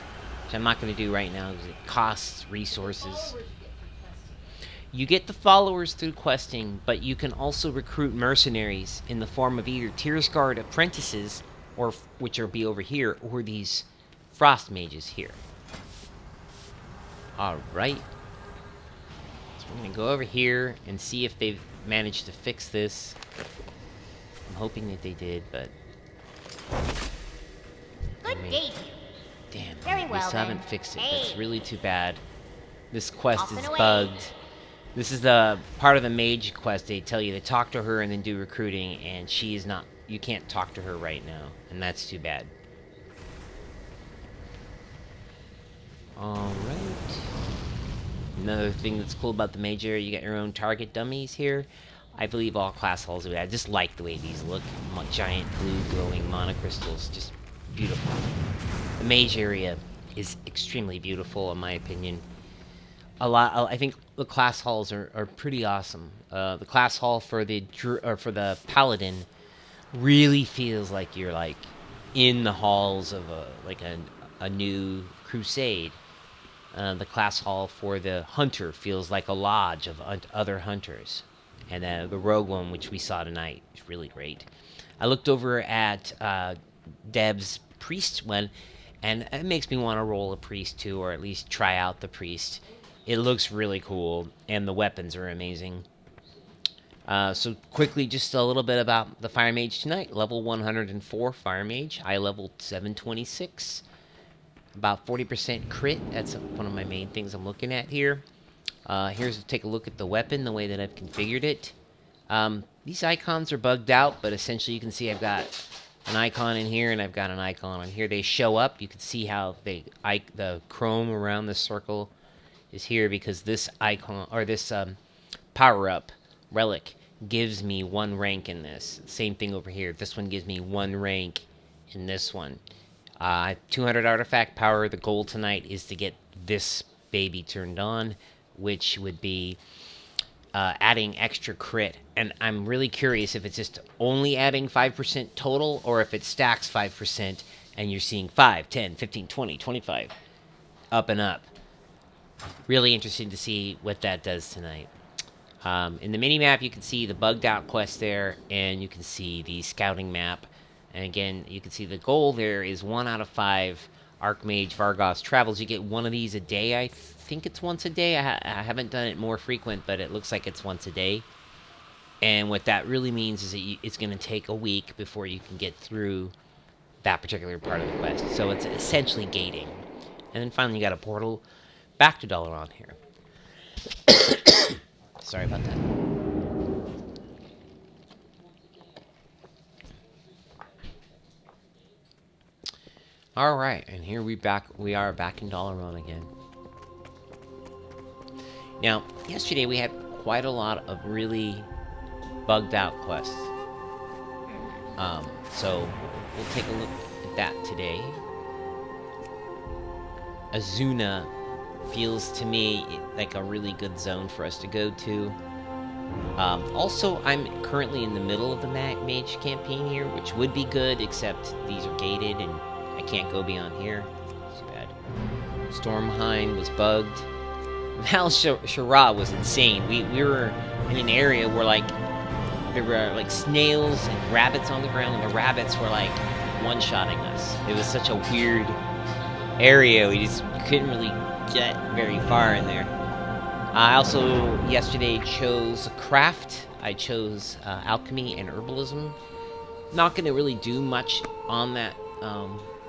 which I'm not going to do right now because it costs resources. You get the followers through questing, but you can also recruit mercenaries in the form of either Tears Guard apprentices, or which will be over here, or these frost mages here. Alright. So we're going to go over here and see if they've managed to fix this. I'm hoping that they did, but...
Good day.
Damn,
Very well,
they still haven't
then.
fixed it.
Hey.
That's really too bad. This quest
Off
is
and away.
bugged. This is the part of the mage quest. They tell you to talk to her and then do recruiting, and she is not... You can't talk to her right now, and that's too bad. Alright. Another thing that's cool about the mage area, you got your own target dummies here. I believe all class halls do that. I just like the way these look. Giant blue glowing monocrystals. Just beautiful. The mage area is extremely beautiful, in my opinion. I think the class halls are pretty awesome. The class hall for the paladin really feels like you're like in the halls of a new crusade. The class hall for the hunter feels like a lodge of other hunters. And the rogue one, which we saw tonight, is really great. I looked over at Deb's priest one, and it makes me want to roll a priest too, or at least try out the priest. It looks really cool, and the weapons are amazing. So quickly, just a little bit about the Fire Mage tonight. Level 104 Fire Mage. I leveled 726. About 40% crit. That's one of my main things I'm looking at here. Here's to take a look at the weapon, the way that I've configured it. These icons are bugged out, but essentially you can see I've got an icon in here and I've got an icon on here. They show up. You can see how the chrome around the circle is here because this icon, or this power-up relic, gives me 1 rank in this. Same thing over here. This one gives me 1 rank in this one. 200 artifact power. The goal tonight is to get this baby turned on, which would be adding extra crit. And I'm really curious if it's just only adding 5% total, or if it stacks 5% and you're seeing 5, 10, 15, 20, 25, up and up. Really interesting to see what that does tonight. In the mini-map, you can see the bugged out quest there, and you can see the scouting map. And again, you can see the goal there is 1 out of 5 Archmage Vargoth travels. You get 1 of these a day. I think it's once a day. I haven't done it more frequent, but it looks like it's once a day. And what that really means is that it's going to take a week before you can get through that particular part of the quest. So it's essentially gating. And then finally, you got a portal back to Dalaran here. Sorry about that. All right, and here we are back in Dalaran again. Now, yesterday we had quite a lot of really bugged out quests. So we'll take a look at that today. Azuna feels to me like a really good zone for us to go to. Also, I'm currently in the middle of the Mage campaign here, which would be good, except these are gated and I can't go beyond here. Too bad. Stormhind was bugged. Val Shara was insane. We were in an area where there were like snails and rabbits on the ground, and the rabbits were like one-shotting us. It was such a weird area. We just couldn't really get very far in there. I also yesterday chose a craft. I chose alchemy and herbalism. Not going to really do much on that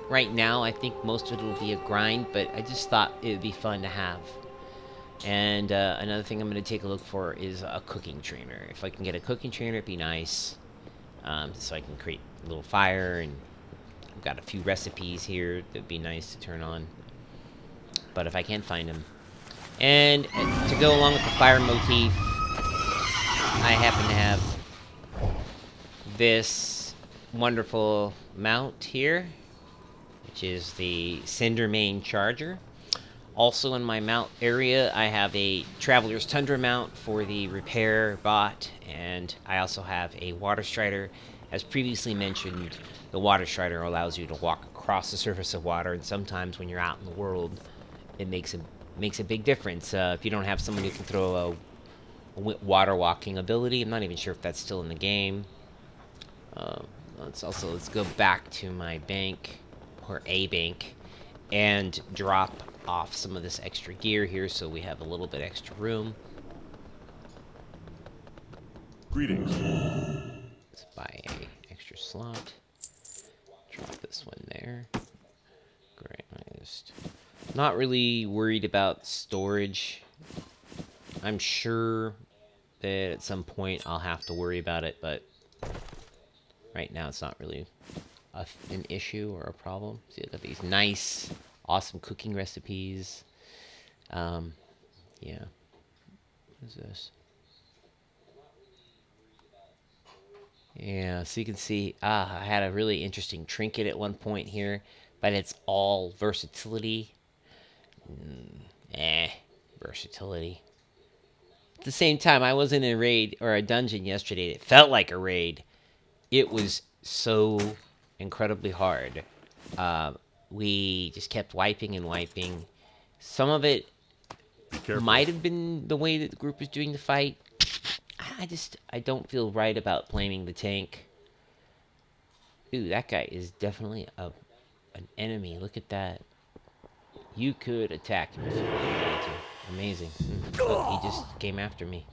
right now. I think most of it will be a grind, but I just thought it would be fun to have. And another thing I'm going to take a look for is a cooking trainer. If I can get a cooking trainer, it'd be nice. So I can create a little fire, and I've got a few recipes here that'd be nice to turn on. But if I can't find them. And to go along with the fire motif, I happen to have this wonderful mount here, which is the Cindermane Charger. Also in my mount area, I have a Traveler's Tundra mount for the repair bot, and I also have a Water Strider. As previously mentioned, the Water Strider allows you to walk across the surface of water, and sometimes when you're out in the world, it makes a big difference. If you don't have someone who can throw a water walking ability, I'm not even sure if that's still in the game. Let's go back to my bank, or a bank, and drop off some of this extra gear here so we have a little bit extra room.
Greetings.
Let's buy a extra slot. Drop this one there. Great. Not really worried about storage. I'm sure that at some point I'll have to worry about it, but right now it's not really an issue or a problem. See, I've got these nice, awesome cooking recipes. Yeah. What is this? Yeah, so you can see, I had a really interesting trinket at one point here, but it's all versatility. Versatility. At the same time, I was in a raid, or a dungeon yesterday. It felt like a raid. It was so incredibly hard. We just kept wiping and wiping. Some of it might have been the way that the group was doing the fight. I don't feel right about blaming the tank. Ooh, that guy is definitely an enemy. Look at that. You could attack him if you really wanted to. Amazing. Look, he just came after me.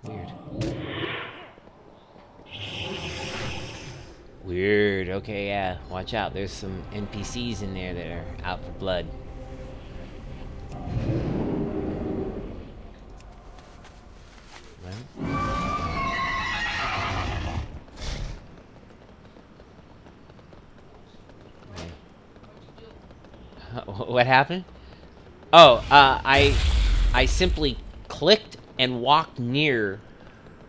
Weird. Weird. Okay, yeah. Watch out. There's some NPCs in there that are out for blood. Right? What happened? Oh, I simply clicked and walked near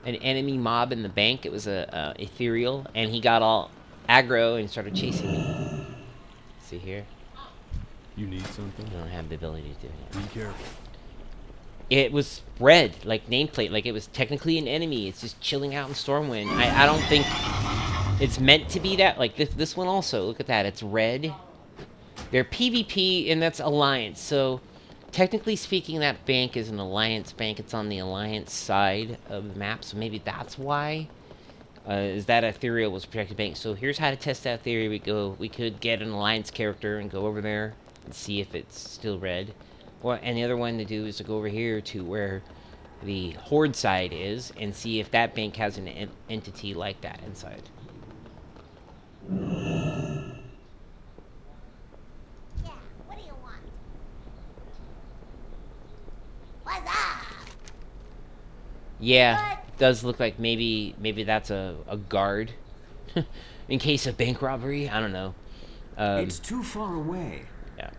an enemy mob in the bank. It was a ethereal, and he got all aggro and started chasing me. See here?
You need something?
I don't have the ability to do it.
Be careful.
It was red, like nameplate, like it was technically an enemy. It's just chilling out in Stormwind. I don't think it's meant to be that. Like this one also. Look at that. It's red. They're PvP, and that's Alliance. So, technically speaking, that bank is an Alliance bank. It's on the Alliance side of the map, so maybe that's why. Is that ethereal was a protected bank. So here's how to test that theory. We could get an Alliance character and go over there and see if it's still red. And the other one to do is to go over here to where the Horde side is and see if that bank has an entity like that inside.
What do you want? What's up?
Yeah, does look like maybe that's a guard in case of bank robbery. I don't know.
It's too far away.
Yeah.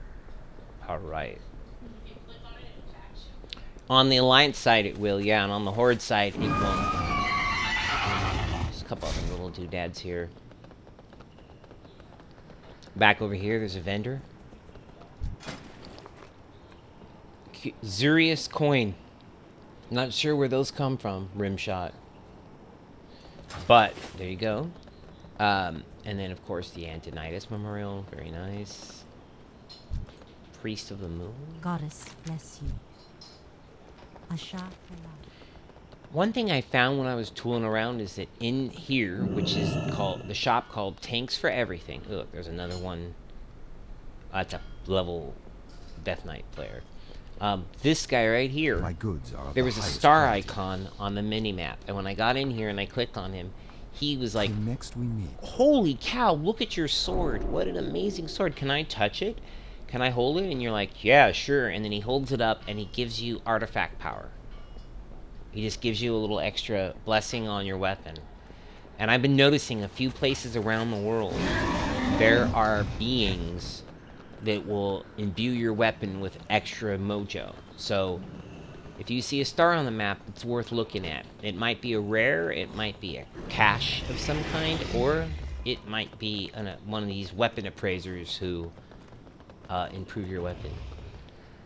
All right. On the Alliance side, it will, yeah, and on the Horde side, it won't. There's a couple other little doodads here. Back over here, there's a vendor. Zurius coin. Not sure where those come from, Rimshot. But, there you go. And then, of course, the Antonidas Memorial. Very nice. Priest of the Moon.
Goddess bless you. Asha.
One thing I found when I was tooling around is that in here, which is called the shop called Tanks for Everything. Look, there's another one. That's a level Death Knight player. This guy right here.
My goods are
there
the
was a
highest
star
quality.
icon on the mini map, and when I got in here and I clicked on him, he was like,
Next we meet.
"Holy cow! Look at your sword! What an amazing sword! Can I touch it? Can I hold it?" And you're like, "Yeah, sure." And then he holds it up and he gives you artifact power. He just gives you a little extra blessing on your weapon. And I've been noticing a few places around the world, there are beings that will imbue your weapon with extra mojo. So, if you see a star on the map, it's worth looking at. It might be a rare, it might be a cache of some kind, or it might be one of these weapon appraisers who improve your weapon.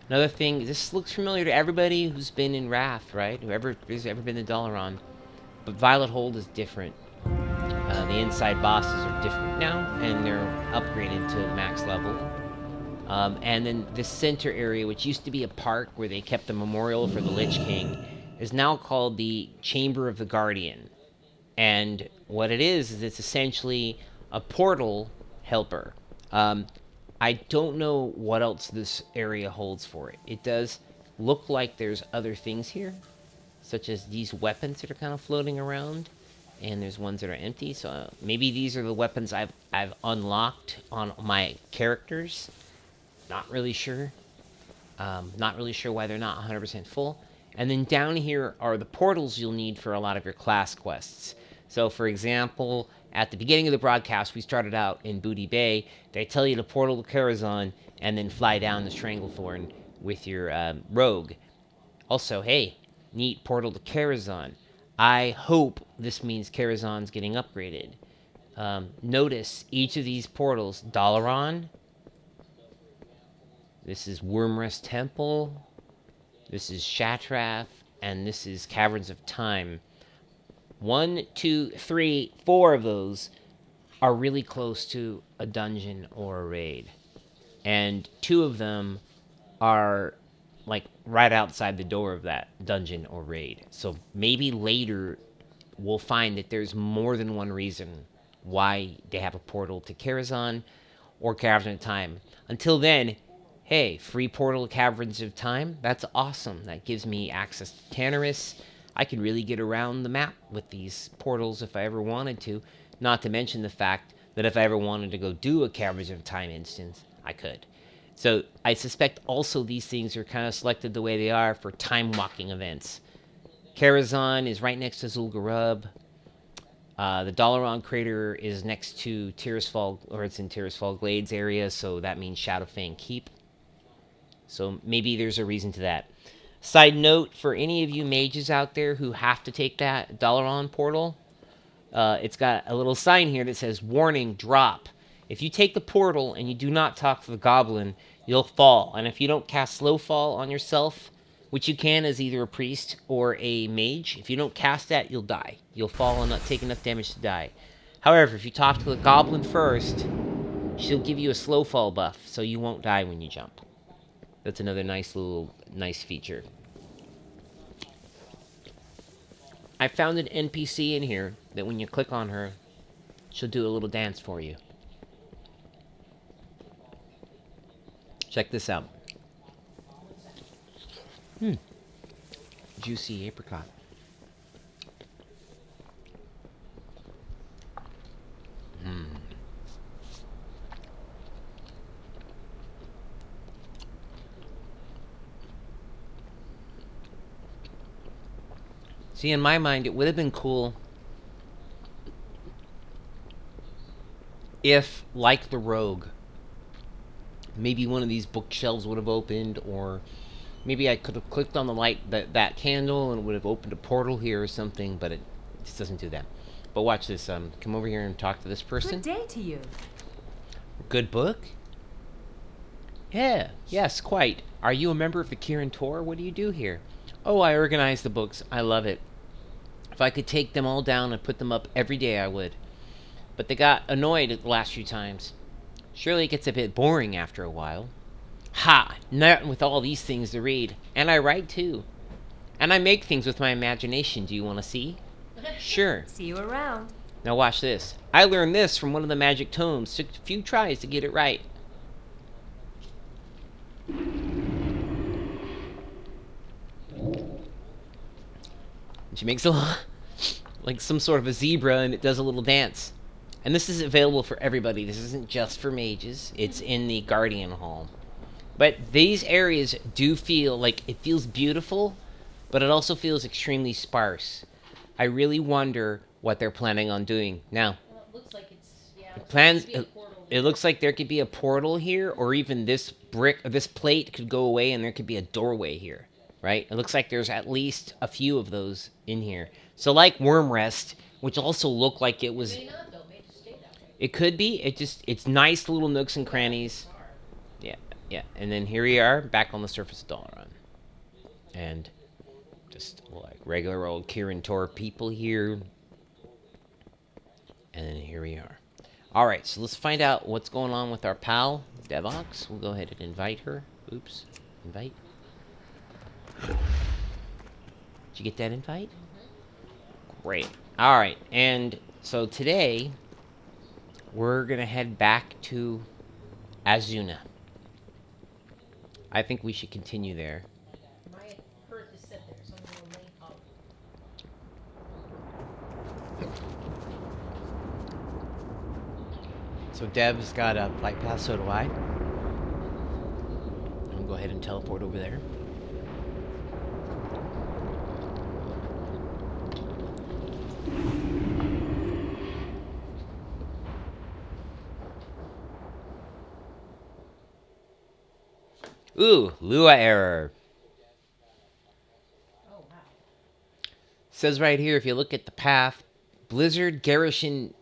Another thing, this looks familiar to everybody who's been in Wrath, right? Whoever has ever been to Dalaran. But Violet Hold is different. The inside bosses are different now, and they're upgraded to max level. And then the center area, which used to be a park where they kept the memorial for the Lich King, is now called the Chamber of the Guardian. And what it is it's essentially a portal helper. I don't know what else this area holds for it. It does look like there's other things here, such as these weapons that are kind of floating around, and there's ones that are empty. So maybe these are the weapons I've unlocked on my characters. Not really sure. Not really sure why they're not 100% full. And then down here are the portals you'll need for a lot of your class quests. So, for example, at the beginning of the broadcast, we started out in Booty Bay. They tell you to portal to Karazhan and then fly down the Stranglethorn with your rogue. Also, hey, neat portal to Karazhan. I hope this means Karazhan's getting upgraded. Notice each of these portals. Dalaran. This is Wormrest Temple. This is Shatrath. And this is Caverns of Time. 1, 2, 3, 4 of those are really close to a dungeon or a raid. And 2 of them are like right outside the door of that dungeon or raid. So maybe later we'll find that there's more than one reason why they have a portal to Karazhan or Caverns of Time. Until then, hey, free portal to Caverns of Time, that's awesome. That gives me access to Tanarus. I can really get around the map with these portals if I ever wanted to. Not to mention the fact that if I ever wanted to go do a Caverns of Time instance, I could. So I suspect also these things are kind of selected the way they are for time walking events. Karazhan is right next to Zul'Gurub. The Dalaran crater is next to Tirisfal, or it's in Tirisfal Glades area, so that means Shadowfang Keep. So maybe there's a reason to that. Side note, for any of you mages out there who have to take that Dalaran portal, it's got a little sign here that says, warning, drop. If you take the portal and you do not talk to the goblin, you'll fall. And if you don't cast slow fall on yourself, which you can as either a priest or a mage, if you don't cast that, you'll die. You'll fall and not take enough damage to die. However, if you talk to the goblin first, she'll give you a slow fall buff, so you won't die when you jump. That's another nice feature. I found an NPC in here that when you click on her, she'll do a little dance for you. Check this out. Juicy apricot. See, in my mind, it would have been cool if, like the Rogue, maybe one of these bookshelves would have opened, or maybe I could have clicked on the light, that candle, and it would have opened a portal here or something, but it just doesn't do that. But watch this. Come over here and talk to this person.
Good day to you.
Good book? Yeah, yes, quite. Are you a member of the Kirin Tor? What do you do here? Oh, I organize the books. I love it. If I could take them all down and put them up every day, I would. But they got annoyed the last few times. Surely it gets a bit boring after a while. Ha! Not with all these things to read. And I write too. And I make things with my imagination. Do you want to see? Sure.
See you around.
Now watch this. I learned this from one of the magic tomes. Took a few tries to get it right. She makes a like some sort of a zebra, and it does a little dance. And this is available for everybody. This isn't just for mages. It's in the Guardian Hall. But these areas do feel like it feels beautiful, but it also feels extremely sparse. I really wonder what they're planning on doing now.
Well, it looks like it's, yeah.
It looks like there could be a portal here, or even this plate could go away, and there could be a doorway here, right? It looks like there's at least a few of those in here. So, like Wormrest, which also looked like it was.
May not, though. May just stay that way.
It could be. It's nice little nooks and crannies. Yeah. And then here we are, back on the surface of Dalaran, and just like regular old Kirin Tor people here. And then here we are. Alright, so let's find out what's going on with our pal, Devox. We'll go ahead and invite her. Oops. Invite. Did you get that invite? Great. Alright, and so today, we're going to head back to Azuna. I think we should continue there.
My hearth is set there, so I'm going to lay out.
So Dev's got a flight pass, so do I. I'll go ahead and teleport over there. Ooh, Lua error.
Oh, wow.
Says right here, if you look at the path, Blizzard Garrison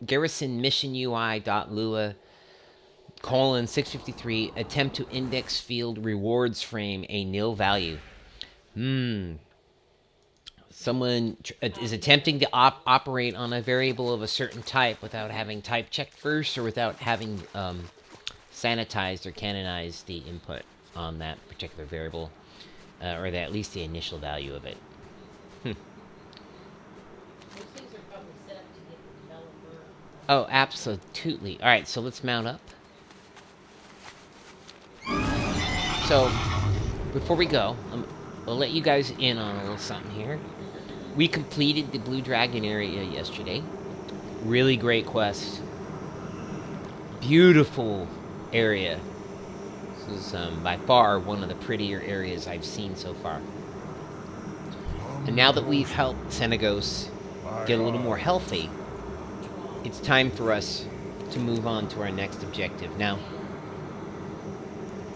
Mission UI.lua :653 attempt to index field rewards frame a nil value. Someone is attempting to operate on a variable of a certain type without having type checked first, or without having sanitized or canonized the input on that particular variable. or at least the initial value of it.
Those things are probably set up to get the developer.
Oh, absolutely. All right, so let's mount up. So, before we go, I'll let you guys in on a little something here. We completed the Blue Dragon area yesterday. Really great quest. Beautiful area. This is by far one of the prettier areas I've seen so far. And now that we've helped Senegos get a little more healthy, it's time for us to move on to our next objective. Now,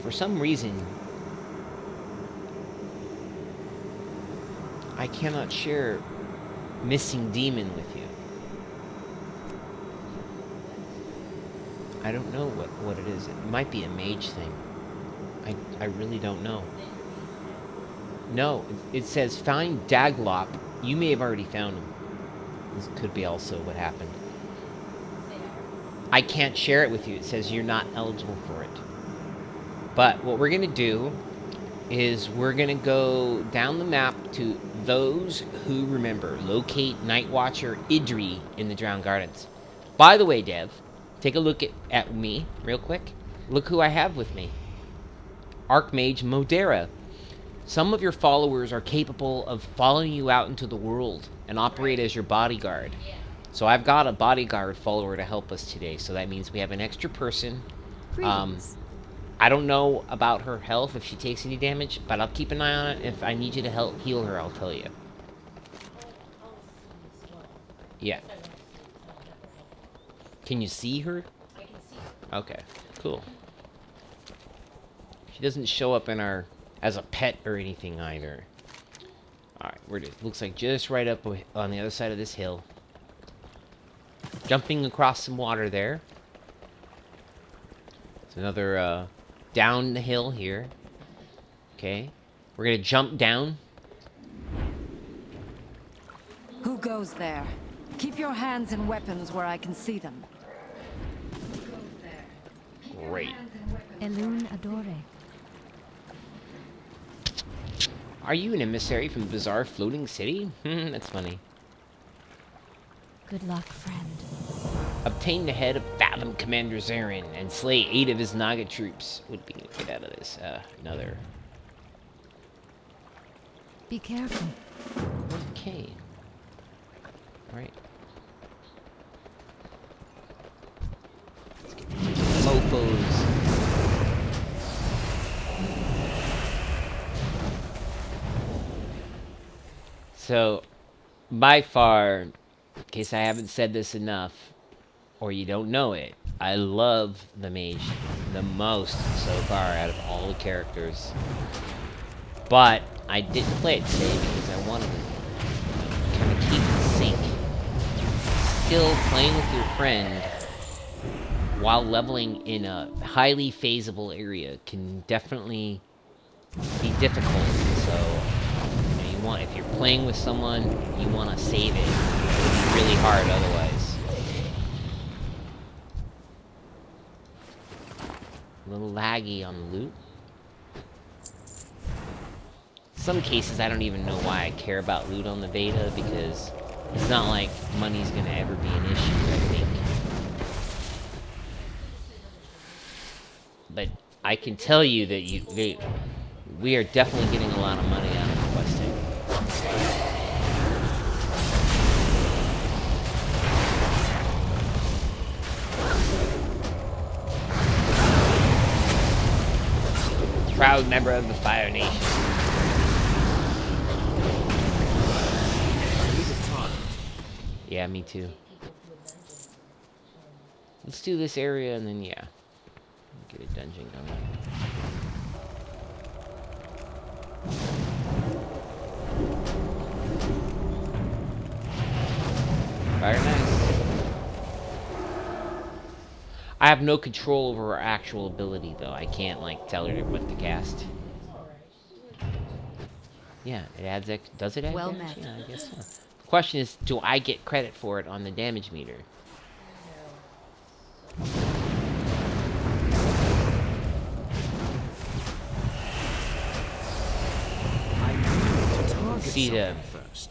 for some reason, I cannot share Missing Demon with you. I don't know what it is. It might be a mage thing. I really don't know. No, it says find Daglop. You may have already found him. This could be also what happened. I can't share it with you. It says you're not eligible for it. But what we're going to do is we're going to go down the map to those who remember. Locate Night Watcher Idri in the Drowned Gardens. By the way, Dev, take a look at me real quick. Look who I have with me. Archmage Modera. Some of your followers are capable of following you out into the world and operate as your bodyguard. So I've got a bodyguard follower to help us today. So that means we have an extra person. I don't know about her health, if she takes any damage, but I'll keep an eye on it. If I need you to help heal her, I'll tell you. Yeah. Can you see her?
I can see her.
Okay, cool. She doesn't show up in our as a pet or anything either. Alright, we're just looks like just right up on the other side of this hill. Jumping across some water there. It's another down the hill here. Okay. We're gonna jump down.
Who goes there? Keep your hands and weapons where I can see them.
Great.
Elune Adore.
Are you an emissary from the bizarre floating city? That's funny.
Good luck, friend.
Obtain the head of Fathom Commander Zarin and slay 8 of his Naga troops. Would be get out of this. Another.
Be careful.
Okay. Alright. Let's get these mofos. So, by far, in case I haven't said this enough, or you don't know it, I love the mage the most so far out of all the characters. But I didn't play it today because I wanted to kind of keep in sync. Still playing with your friend while leveling in a highly phasable area can definitely be difficult. So, if you're playing with someone, you want to save it. It's really hard otherwise. A little laggy on the loot. Some cases I don't even know why I care about loot on the beta, because it's not like money's gonna ever be an issue, I think. But I can tell you that we are definitely getting a lot of money out of questing. Proud member of the Fire Nation. Yeah, me too. Let's do this area and then, yeah. Get a dungeon going. Very nice. I have no control over her actual ability, though. I can't, like, tell her what to cast. Yeah, it adds does it add
Well
damage?
met.
Yeah, I guess so. The question is, do I get credit for it on the damage meter? see the
first.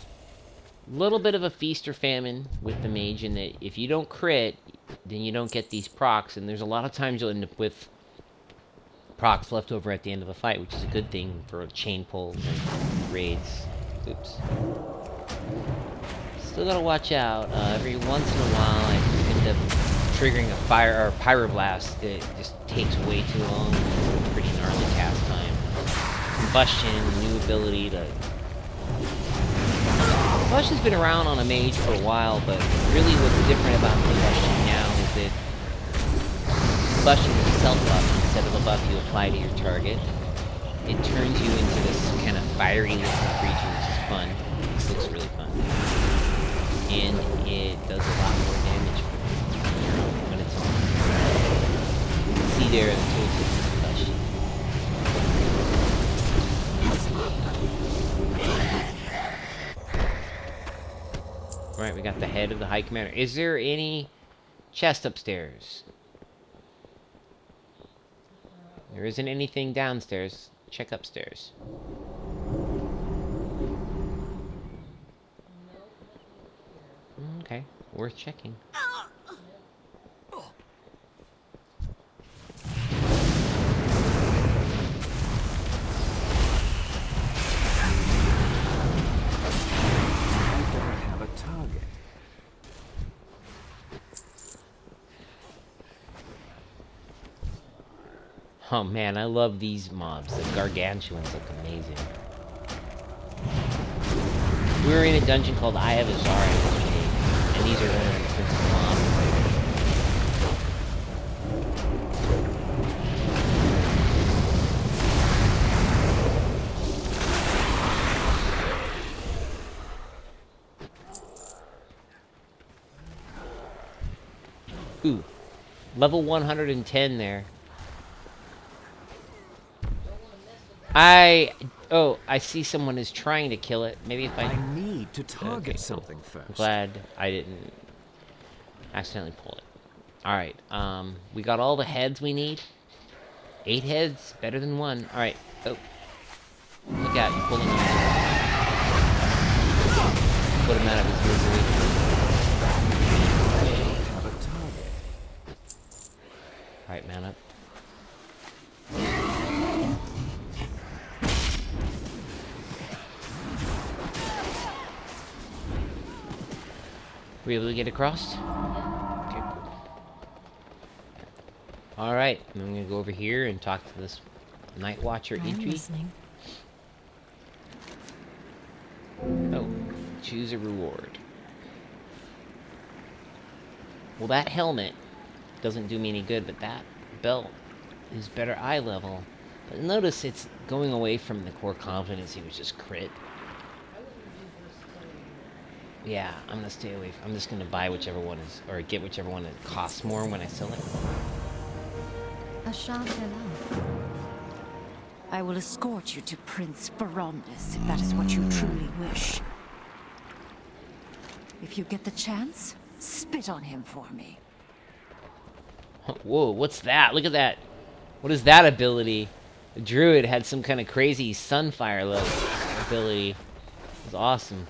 little bit of a feast or famine with the mage in that if you don't crit, then you don't get these procs, and there's a lot of times you'll end up with procs left over at the end of a fight, which is a good thing for chain pulls and raids. Oops. Still gotta watch out. Every once in a while, I end up triggering a fire or pyroblast that just takes way too long. It's a pretty gnarly cast time. Combustion, new ability to. Combustion's been around on a mage for a while, but really what's different about combustion now is that combustion is a self-buff instead of a buff you apply to your target. It turns you into this kind of fiery looking creature, which is fun. It looks really fun. And it does a lot more damage when it's on. You can see there the tooltip of combustion. Alright, we got the head of the High Commander. Is there any chest upstairs? There isn't anything downstairs. Check upstairs. Okay, worth checking. Oh man, I love these mobs. The gargantuans look amazing. We were in a dungeon called Eye of Azara yesterday, and these are one of the principal mobs. Ooh, level 110 there. I see someone is trying to kill it. Maybe if I
need to target something first.
I'm glad I didn't accidentally pull it. Alright, we got all the heads we need. 8 heads, better than 1. Alright, oh. Look out, you pulling him out. Put him out of his misery. Alright, man up. Were we able to get across? Okay, cool. Alright, I'm gonna go over here and talk to this Night Watcher Idri. Oh, choose a reward. Well, that helmet doesn't do me any good, but that belt is better eye level. But notice it's going away from the core competency, which is crit. Yeah, I'm gonna stay away. I'm just gonna buy whichever one is, or get whichever one that costs more when I sell it.
I will escort you to Prince Baromnis if that is what you truly wish. If you get the chance, spit on him for me.
Whoa, what's that? Look at that. What is that ability? The druid had some kind of crazy sunfire level ability. It was awesome.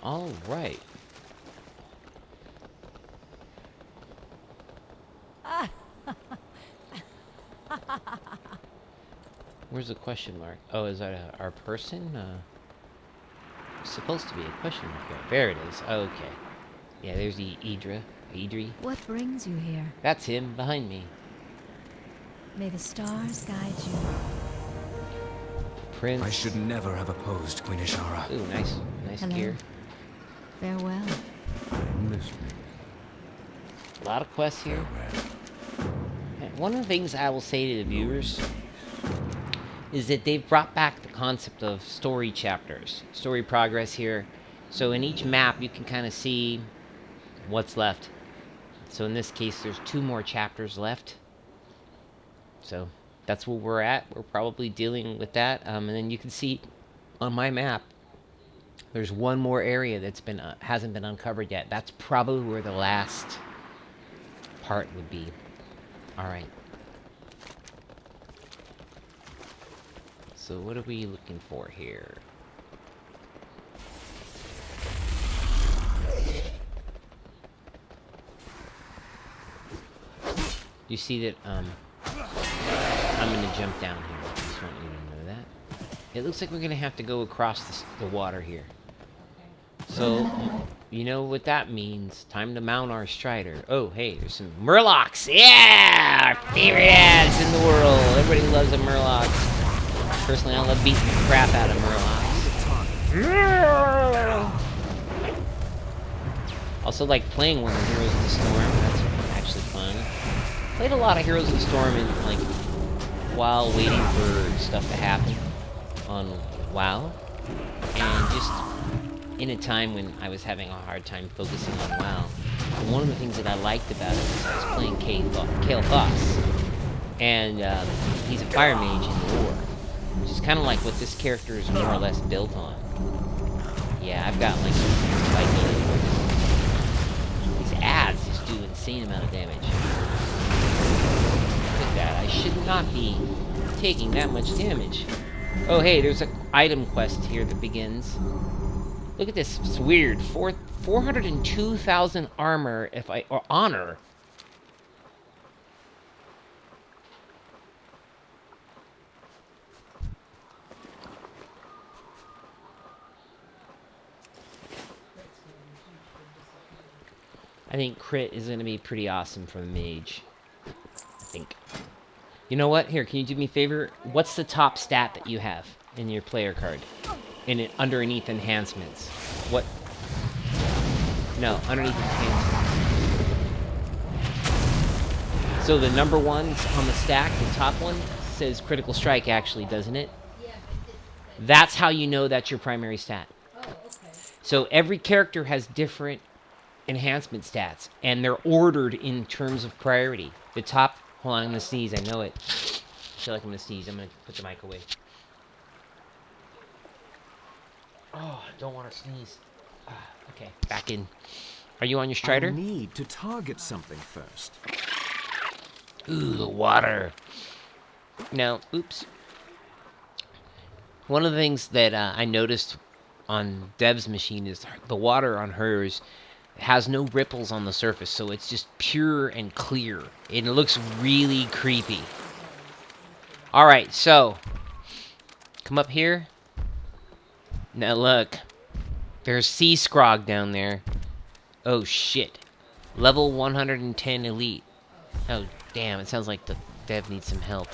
All right. Where's the question mark? Oh, is that our person? It's supposed to be a question mark there. There it is. Okay. Yeah, there's the Idri.
What brings you here?
That's him behind me.
May the stars guide you.
Prince.
I should never have opposed Queen Ishara.
Ooh, nice
Hello.
gear.
Farewell.
A lot of quests here. And one of the things I will say to the viewers is that they've brought back the concept of story chapters, story progress here. So in each map, you can kind of see what's left. So in this case, there's 2 more chapters left. So that's where we're at. We're probably dealing with that. And then you can see on my map, there's one more area that's been hasn't been uncovered yet. That's probably where the last part would be. All right. So what are we looking for here? You see that I'm gonna jump down here. I just want you to know that. It looks like we're gonna have to go across the water here. So, you know what that means. Time to mount our strider. Oh, hey, there's some murlocs. Yeah! Our favorite ads in the world. Everybody loves a murloc. Personally, I love beating the crap out of murlocs. Also like playing one of Heroes of the Storm. That's actually fun. Played a lot of Heroes of the Storm in, like, while waiting for stuff to happen on WoW. And just in a time when I was having a hard time focusing on WoW. And one of the things that I liked about it was I was playing Kale Voss. And he's a fire mage in the war. Which is kind of like what this character is more or less built on. Yeah, I've got like these ads just do insane amount of damage. Look at that. I should not be taking that much damage. Oh hey, there's an item quest here that begins. Look at this. It's weird. 402,000 armor or honor. I think crit is going to be pretty awesome for the mage. I think. You know what? Here, can you do me a favor? What's the top stat that you have in your player card? In it, underneath enhancements. What? No, underneath enhancements. So the number one on the stack, the top one, says critical strike actually, doesn't it?
Yeah,
That's how you know that's your primary stat.
oh, okay.
So every character has different enhancement stats, and they're ordered in terms of priority. The top, hold on, I'm gonna sneeze, I know it. I feel like I'm gonna sneeze, I'm gonna put the mic away. Oh, I don't want to sneeze. Okay, back in. Are you on your strider?
I need to target something first.
Ooh, the water. Now, oops. One of the things that I noticed on Dev's machine is the water on hers has no ripples on the surface, so it's just pure and clear. And it looks really creepy. Alright, so come up here. Now look. There's Sea Scrog down there. Oh shit. Level 110 elite. Oh damn, it sounds like the Dev needs some help.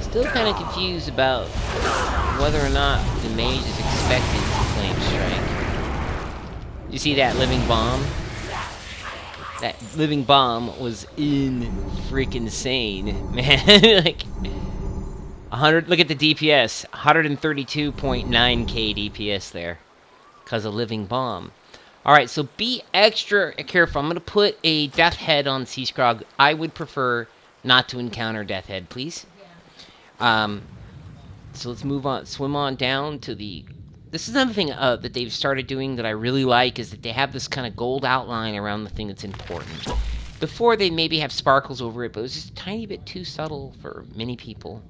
Still kind of confused about whether or not the mage is expected to flame strike. You see that living bomb? That living bomb was freaking insane, man. Like 100. Look at the DPS, 132.9k DPS there, cause of living bomb. All right, so be extra careful. I'm gonna put a death head on Sea Scrog. I would prefer not to encounter death head, please. So let's move on, swim on down to the, this is another thing that they've started doing that I really like, is that they have this kind of gold outline around the thing that's important. Before, they maybe have sparkles over it, but it was just a tiny bit too subtle for many people.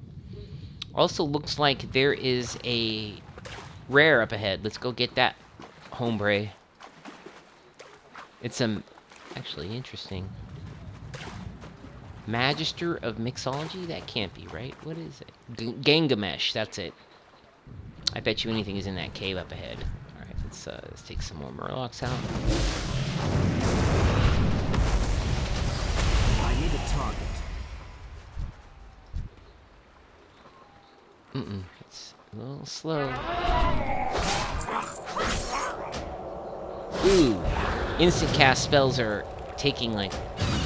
Also looks like there is a rare up ahead. Let's go get that, hombre. It's actually interesting. Magister of Mixology? That can't be right. What is it? Gangamesh, that's it. I bet you anything is in that cave up ahead. Alright, let's take some more Murlocs out.
I need a target.
It's a little slow. Ooh. Instant cast spells are taking like 1,000.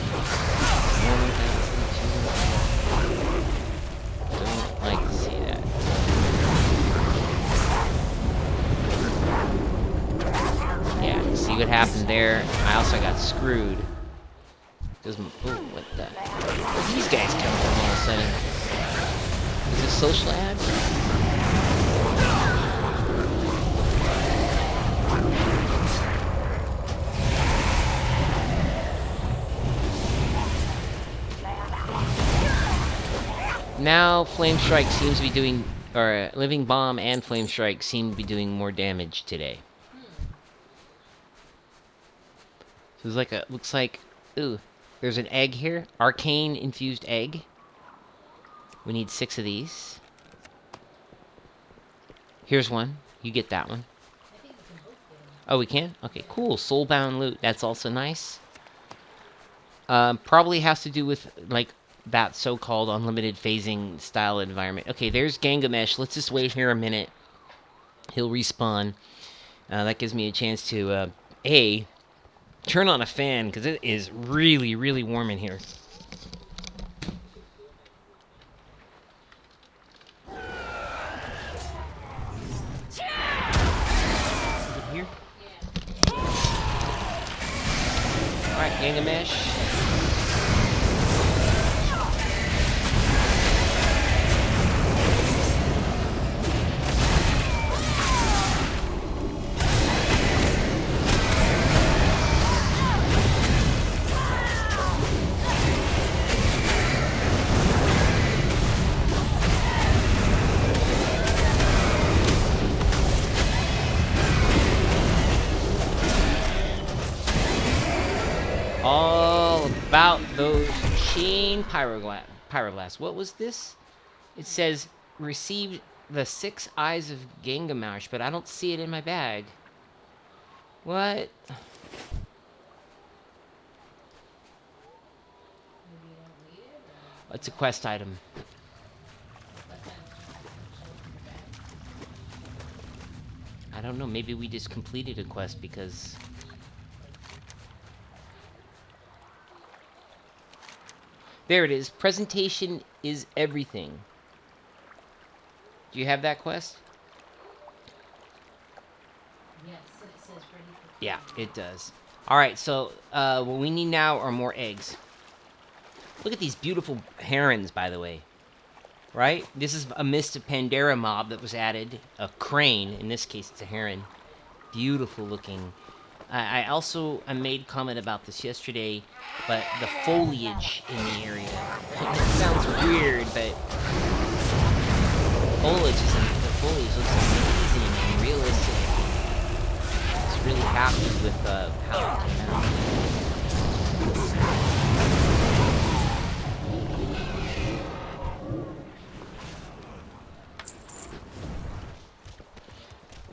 Don't like to see that. Yeah, see what happened there? I also got screwed. Doesn't. Oh, what the? Where these guys come from all of a sudden? Is this social ad? Now, Flame Strike seems to be doing, or Living Bomb and Flame Strike seem to be doing more damage today. So it's like a, looks like, ooh, there's an egg here, arcane infused egg. We need 6 of these. Here's one. You get that one. Oh, we can? Okay, cool. Soulbound loot. That's also nice. Probably has to do with, like, that so-called unlimited phasing style environment. Okay, there's Gangamesh. Let's just wait here a minute. He'll respawn. That gives me a chance to, turn on a fan, because it is really, really warm in here. Here? Alright, Gangamesh. All about those chain pyroblasts. What was this? It says, received the 6 eyes of Gangamash, but I don't see it in my bag. What? It's a quest item. I don't know, maybe we just completed a quest because... There it is. Presentation is everything. Do you have that quest?
Yes, it says ready for...
Yeah, it does. Alright, so what we need now are more eggs. Look at these beautiful herons, by the way. Right? This is a Mist of Pandera mob that was added. A crane. In this case, it's a heron. Beautiful looking. I also made comment about this yesterday, but the foliage in the area. It sounds weird, but the foliage looks amazing and realistic. I was really happy with how it came out.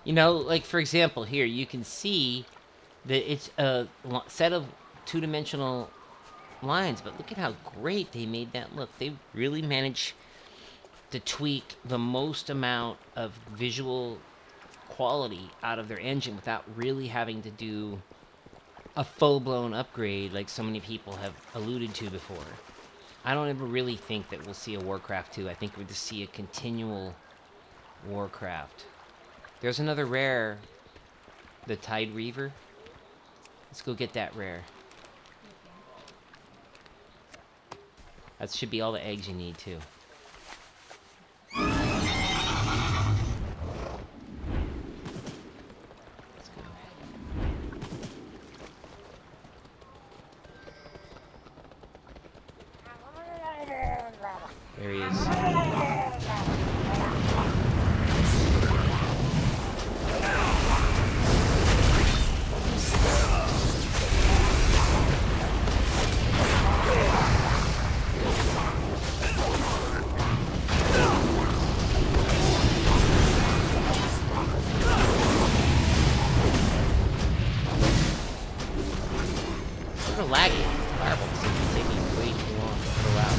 You know, like for example, here you can see that it's a set of two-dimensional lines, but look at how great they made that look. They really managed to tweak the most amount of visual quality out of their engine without really having to do a full-blown upgrade like so many people have alluded to before. I don't ever really think that we'll see a Warcraft 2. I think we'll just see a continual Warcraft. There's another rare, the Tide Reaver. Let's go get that rare. That should be all the eggs you need, too. Let's go. There he is. Sort of laggy. Fireballs seem to be taking way too long to go out.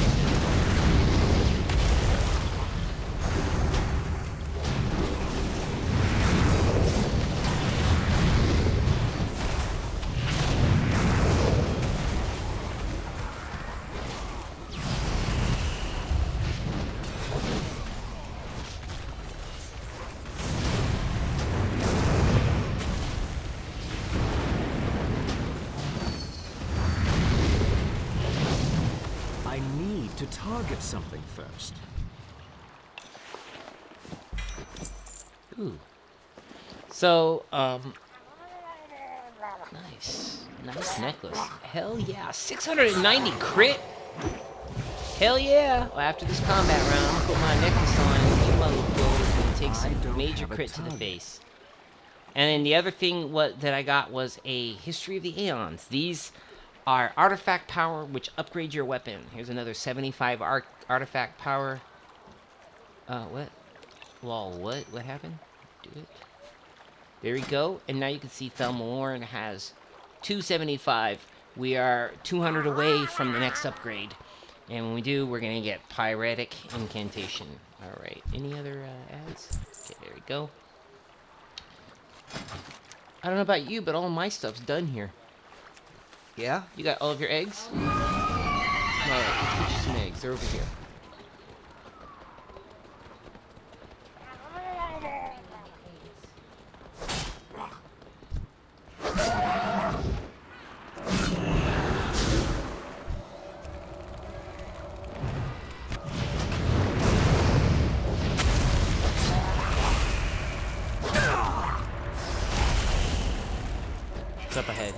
To target something first.
Ooh. So, nice. Nice necklace. Hell yeah. 690 crit? Hell yeah. Well, after this combat round, I'm gonna put my necklace on and you motherfuckers and take some major crit to the face. And then the other thing that I got was a History of the Aeons. These are artifact power, which upgrade your weapon. Here's another 75 artifact power. What? Lol, what? What happened? Do it. There we go. And now you can see Thelma Lauren has 275. We are 200 away from the next upgrade. And when we do, we're going to get Pyretic Incantation. Alright, any other ads? Okay, there we go. I don't know about you, but all my stuff's done here. Yeah? You got all of your eggs? Alright, let's get you some eggs. They're over here. It's up ahead.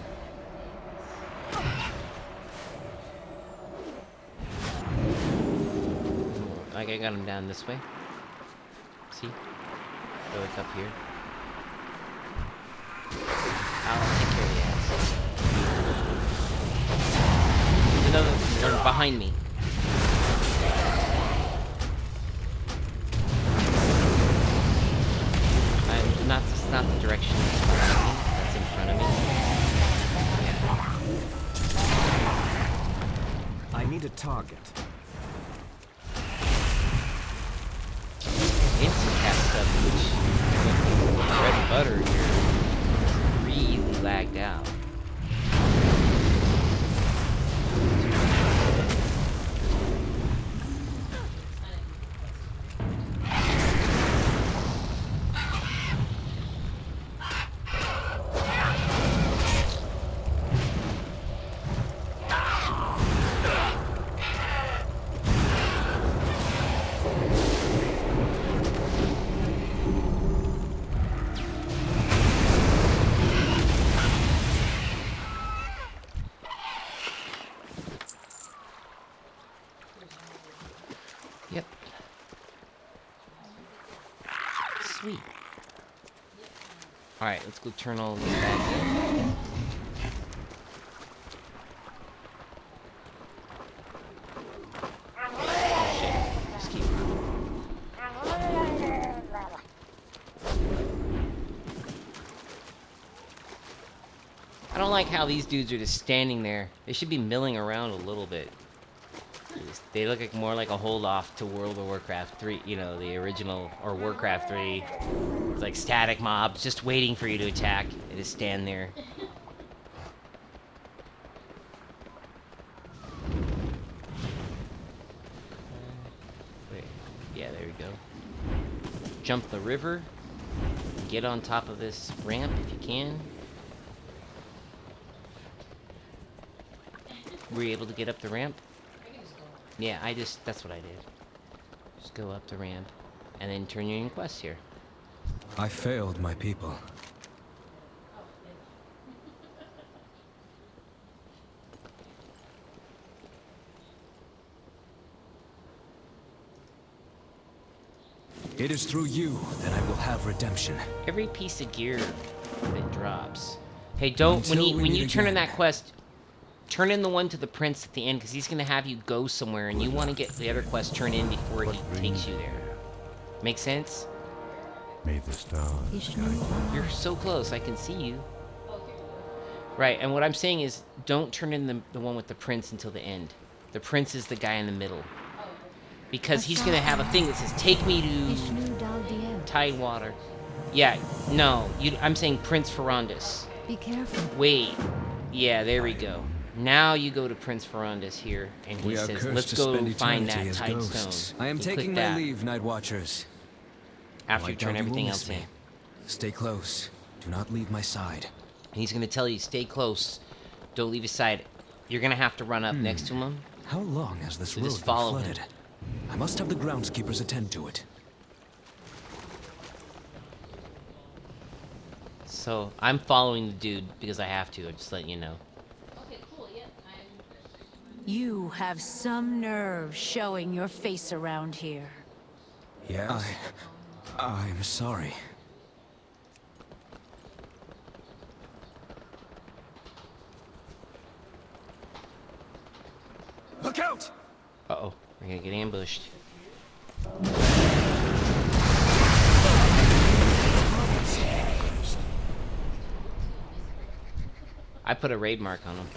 Like I got him down this way. See? Go look up here. I'll take care of the ass. There's another one behind me. It's not the direction that's behind me. That's in front of me. Yeah.
I need a target.
Instant cast stuff, which bread and butter here, really lagged out. Yep. Sweet. Alright, let's go turn all these back in. Just keep moving. I don't like how these dudes are just standing there. They should be milling around a little bit. They look like more like a hold off to World of Warcraft 3, you know, the original, or Warcraft 3. It's like static mobs just waiting for you to attack. They just stand there. Wait. Yeah, there we go. Jump the river. Get on top of this ramp if you can. Were you able to get up the ramp? Yeah, that's what I did. Just go up the ramp, and then turn your quest here.
I failed my people. It is through you that I will have redemption.
Every piece of gear that drops. Hey, don't, when you turn in that quest, turn in the one to the prince at the end, because he's going to have you go somewhere, and you want to get the other quest turned in before he takes you there. Make sense?
May the stars guide you.
You're so close, I can see you. Right, and what I'm saying is, don't turn in the one with the prince until the end. The prince is the guy in the middle. Because he's going to have a thing that says, take me to Tidewater. Yeah, no, I'm saying Prince Ferondus.
Be careful.
Wait. Yeah, there we go. Now you go to Prince Ferondus here, and he says, let's go find that Tide Stone.
I am taking my leave, Night Watchers.
After you turn everything else in.
Stay close. Do not leave my side.
And he's going to tell you, stay close. Don't leave his side. You're going to have to run up next to him,
How long has this
So
road
just
been
follow
flooded?
him.
I must have the groundskeepers attend to it.
So I'm following the dude because I have to. I'm just letting you know.
Okay, cool. Yep.
You have some nerve showing your face around here.
Yes? I'm sorry. Look out!
Uh-oh. We're gonna get ambushed. I put a raid mark on him.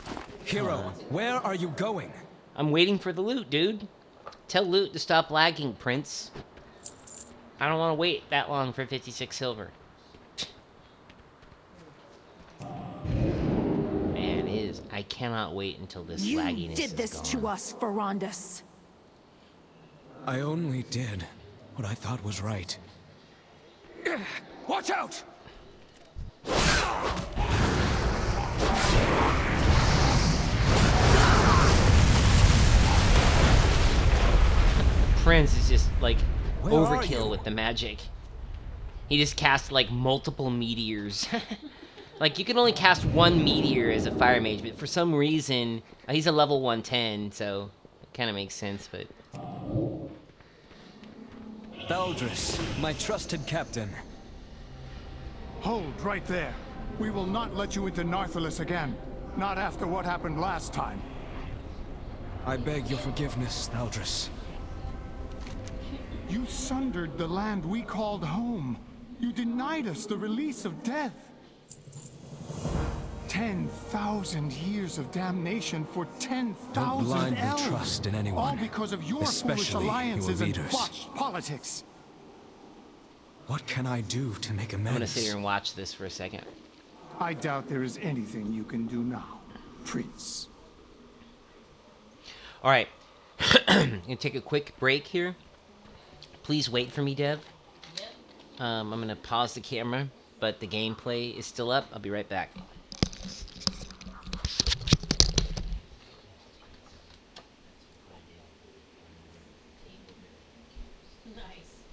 Hero, where are you going?
I'm waiting for the loot, dude. Tell loot to stop lagging, Prince. I don't want to wait that long for 56 silver. Man, it is. I cannot wait until this
You
lagginess
did
is
this
gone.
to us, Ferondus.
I only did what I thought was right. Watch out!
Prince is just like
Where are
overkill
you?
with the magic. He just cast like multiple meteors. Like you can only cast one meteor as a fire mage, but for some reason he's a level 110, so it kind of makes sense. But
Baldris, my trusted captain.
Hold right there. We will not let you into Narthalis again. Not after what happened last time.
I beg your forgiveness, Baldris.
You sundered the land we called home. You denied us the release of death. 10,000 years of damnation for 10,000
Don't blindly
elves.
trust in anyone,
All because of your foolish
especially your
alliances and
leaders.
botched politics.
What can I do to make amends?
I'm gonna sit here and watch this for a second.
I doubt there is anything you can do now, Prince.
All right, I'm gonna take a quick break here. Please wait for me, Dev. I'm gonna pause the camera, but the gameplay is still up. I'll be right back.
Nice.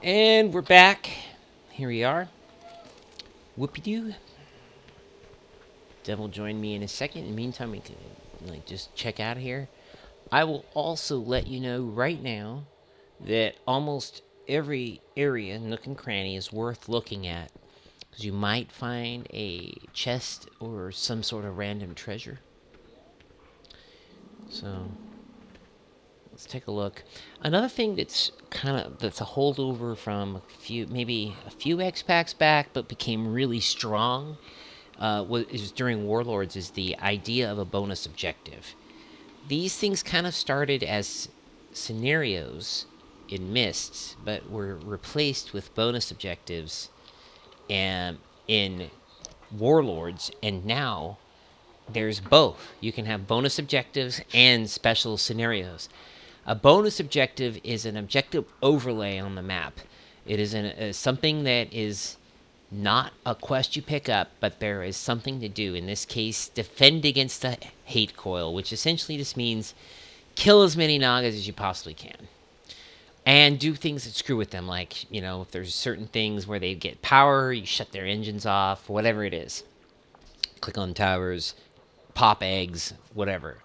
And we're back. Here we are. Whoopie-doo. Devil join me in a second. In the meantime, we can just check out of here. I will also let you know right now that almost every area, nook and cranny, is worth looking at. Because you might find a chest or some sort of random treasure. So let's take a look. Another thing that's that's a holdover from maybe a few X packs back, but became really strong, is during Warlords, is the idea of a bonus objective. These things kind of started as scenarios in Mists, but were replaced with bonus objectives in Warlords, and now there's both. You can have bonus objectives and special scenarios. A bonus objective is an objective overlay on the map. It is something that is not a quest you pick up, but there is something to do. In this case, defend against the hate coil, which essentially just means kill as many Nagas as you possibly can. And do things that screw with them, like, if there's certain things where they get power, you shut their engines off, whatever it is. Click on towers, pop eggs, whatever.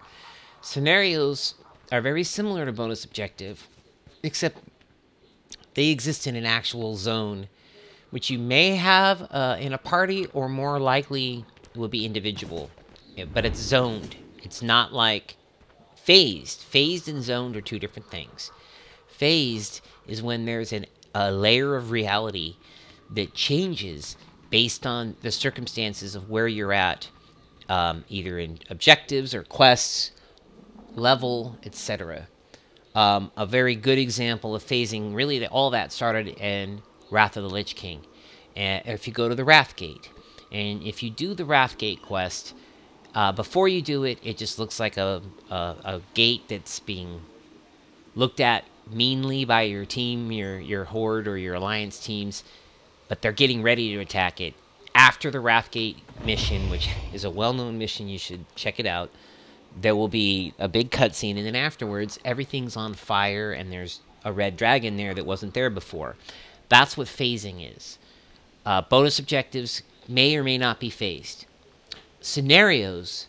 Scenarios are very similar to bonus objective, except they exist in an actual zone, which you may have in a party, or more likely will be individual. But it's zoned. It's not like phased. Phased and zoned are two different things. Phased is when there's a layer of reality that changes based on the circumstances of where you're at, either in objectives or quests, level, etc. A very good example of phasing, really, all that started in Wrath of the Lich King. If you go to the Wrathgate, and if you do the Wrathgate quest, before you do it, it just looks like a gate that's being looked at meanly by your team, your Horde or your Alliance teams, but they're getting ready to attack it. After the Wrathgate mission, which is a well-known mission, you should check it out, there will be a big cutscene, and then afterwards, everything's on fire, and there's a red dragon there that wasn't there before. That's what phasing is. Bonus objectives may or may not be phased. Scenarios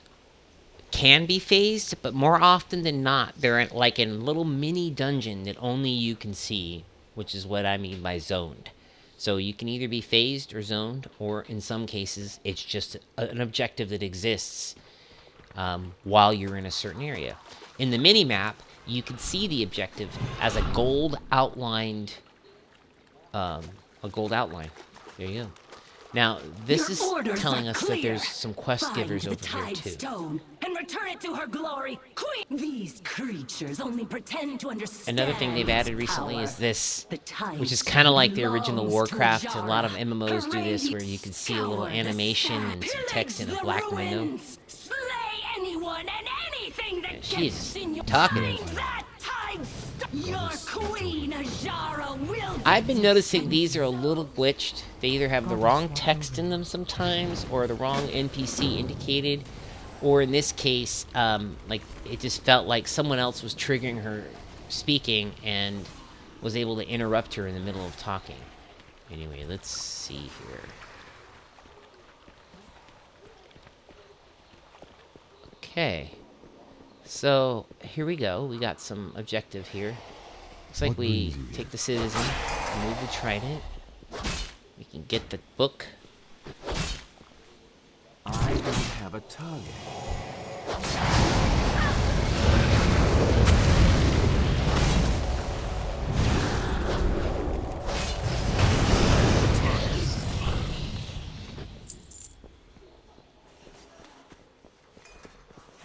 can be phased, but more often than not, they're like in a little mini dungeon that only you can see, which is what I mean by zoned. So you can either be phased or zoned, or in some cases, it's just an objective that exists while you're in a certain area. In the mini-map, you can see the objective as a gold outlined, There you go. Now, this is telling us that there's some quest givers over here, too.
Stone and return it to her glory. Queen! These creatures only pretend to understand.
Another thing they've added recently is this, which is kind of like the original Warcraft. A lot of MMOs do this, where you can see a little animation and some text in a black window.
Slay anyone and anything that
she's talkative.
Your queen, Ajara, will.
I've been noticing these are a little glitched. They either have the wrong text in them sometimes, or the wrong NPC indicated, or in this case, like it just felt like someone else was triggering her speaking and was able to interrupt her in the middle of talking. Anyway, let's see here. Okay. So, here we go. We got some objective here. Looks like we take the citizen, remove the trident. We can get the book.
I don't have a target.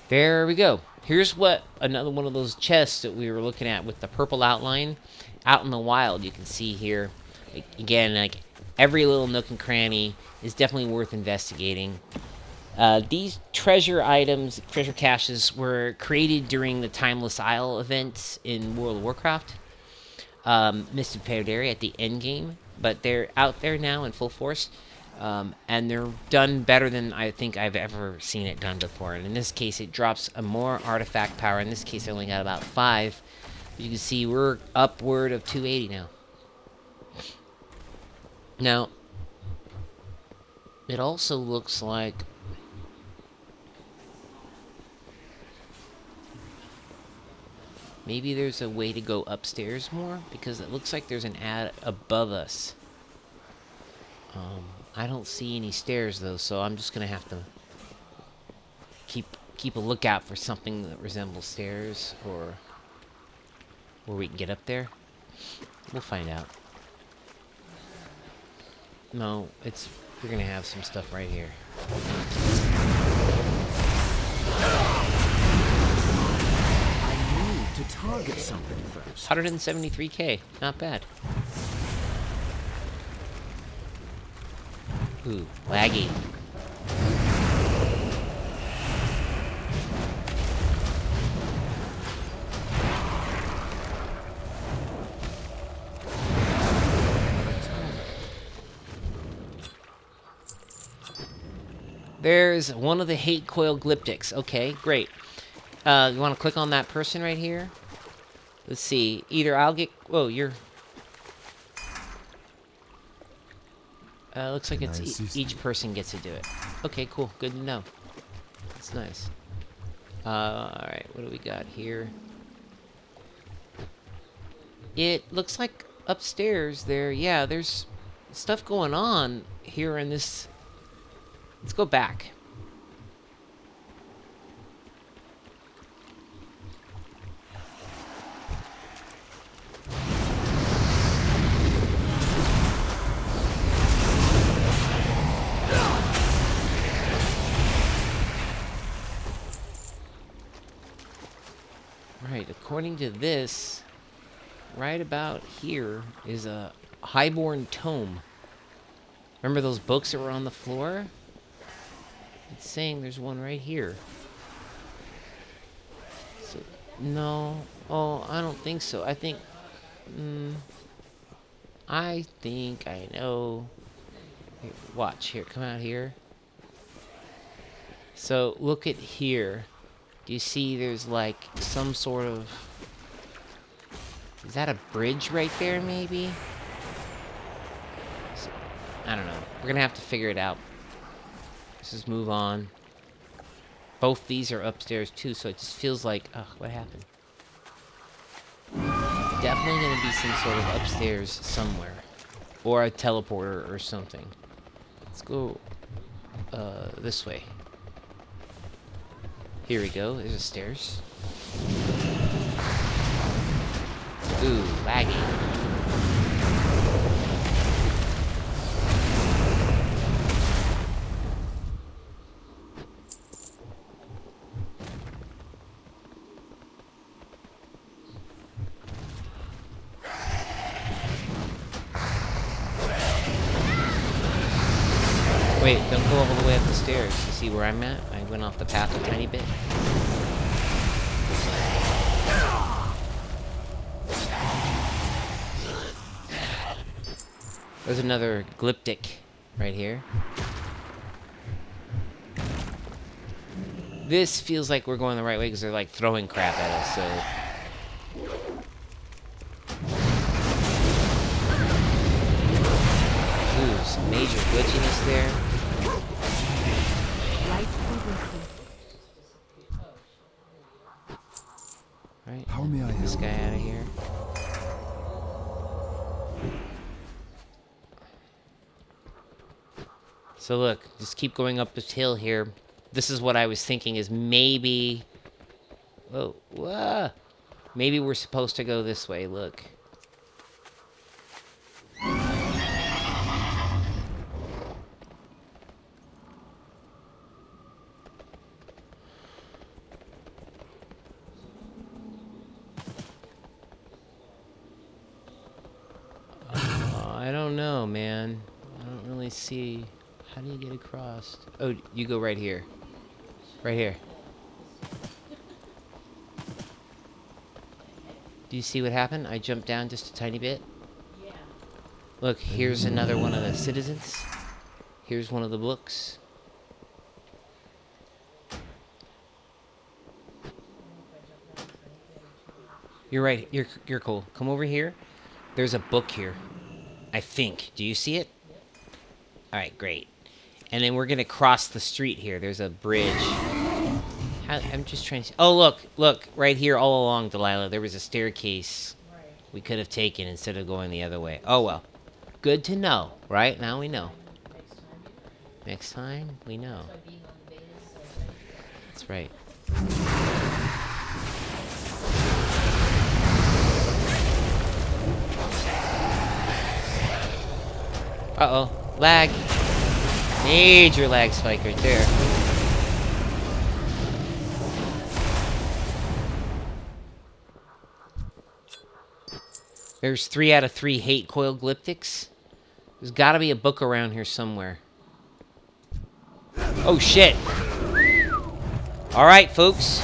There we go. Here's what another one of those chests that we were looking at with the purple outline out in the wild. You can see here, again, like every little nook and cranny is definitely worth investigating. These treasure items, treasure caches, were created during the Timeless Isle event in World of Warcraft. Mist of Pandaria at the end game, but they're out there now in full force. And they're done better than I think I've ever seen it done before. And in this case, it drops a more artifact power. In this case, I only got about 5. But you can see we're upward of 280 now. Now, it also looks like maybe there's a way to go upstairs more, because it looks like there's an ad above us. I don't see any stairs though, so I'm just gonna have to keep a lookout for something that resembles stairs, or where we can get up there. We'll find out. No, we're gonna have some stuff right here.
I need to target something first.
173k, not bad. Ooh, laggy. There's one of the hate coil glyptics. Okay, great. You want to click on that person right here? Let's see. Either I'll get... Whoa, you're... looks like it's each person gets to do it. Okay, cool. Good to know. That's nice. Alright, what do we got here? It looks like upstairs there... Yeah, there's stuff going on here in this... Let's go back. Right, according to this, right about here is a highborn tome. Remember those books that were on the floor? It's saying there's one right here. So, no. Oh, I don't think so. I think I know. Here, watch. Here, come out here. So, look at here. Do you see there's like some sort of... Is that a bridge right there, maybe? So, I don't know. We're gonna have to figure it out. Let's just move on. Both these are upstairs too, so it just feels like... Ugh, what happened? Definitely gonna be some sort of upstairs somewhere. Or a teleporter or something. Let's go this way. Here we go. There's the stairs. Ooh, laggy. Wait, don't go all the way up the stairs. You see where I'm at? I went off the path a tiny bit. There's another glyptic right here. This feels like we're going the right way because they're like throwing crap at us, so... Ooh, some major glitchiness there. Right,
how may I
get this guy out of here. So look, just keep going up this hill here. This is what I was thinking is maybe... Whoa, whoa! Maybe we're supposed to go this way, look. I don't know, man. I don't really see... How do you get across? Oh, you go right here. Right here. Do you see what happened? I jumped down just a tiny bit.
Yeah.
Look, here's another one of the citizens. Here's one of the books. You're right. You're cool. Come over here. There's a book here. I think. Do you see it?
Yep.
Alright, great. And then we're gonna cross the street here. There's a bridge. I'm just trying to see. Oh, look, right here all along, Delilah. There was a staircase we could have taken instead of going the other way. Oh, well. Good to know, right? Now we know. Next time, we know. That's right. Uh-oh. Lag. Major lag spike right there. There's 3 out of 3 hate coil glyptics. There's gotta be a book around here somewhere. Oh, shit. Alright, folks.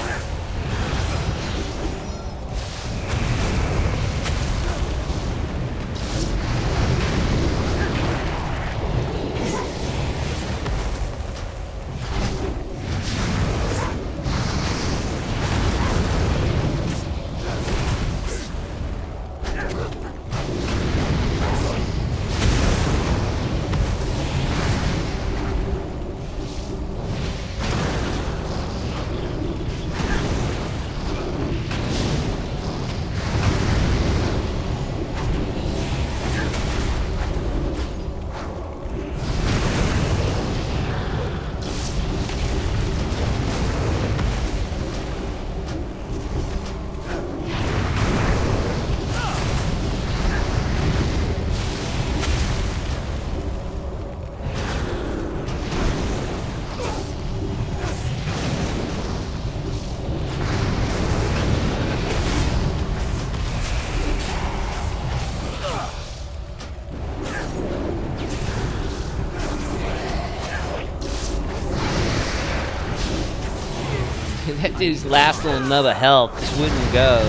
That dude's last little nub of health just wouldn't go.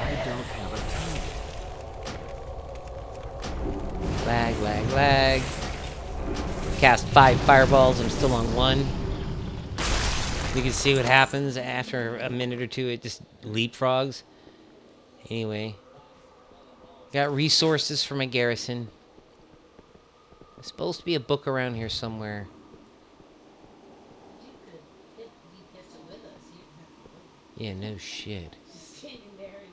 I don't have a
Lag, lag, lag. Cast 5 fireballs. I'm still on 1. You can see what happens after a minute or two. It just leapfrogs. Anyway. Got resources for my garrison. There's supposed to be a book around here somewhere. Yeah, no shit.
Standing there and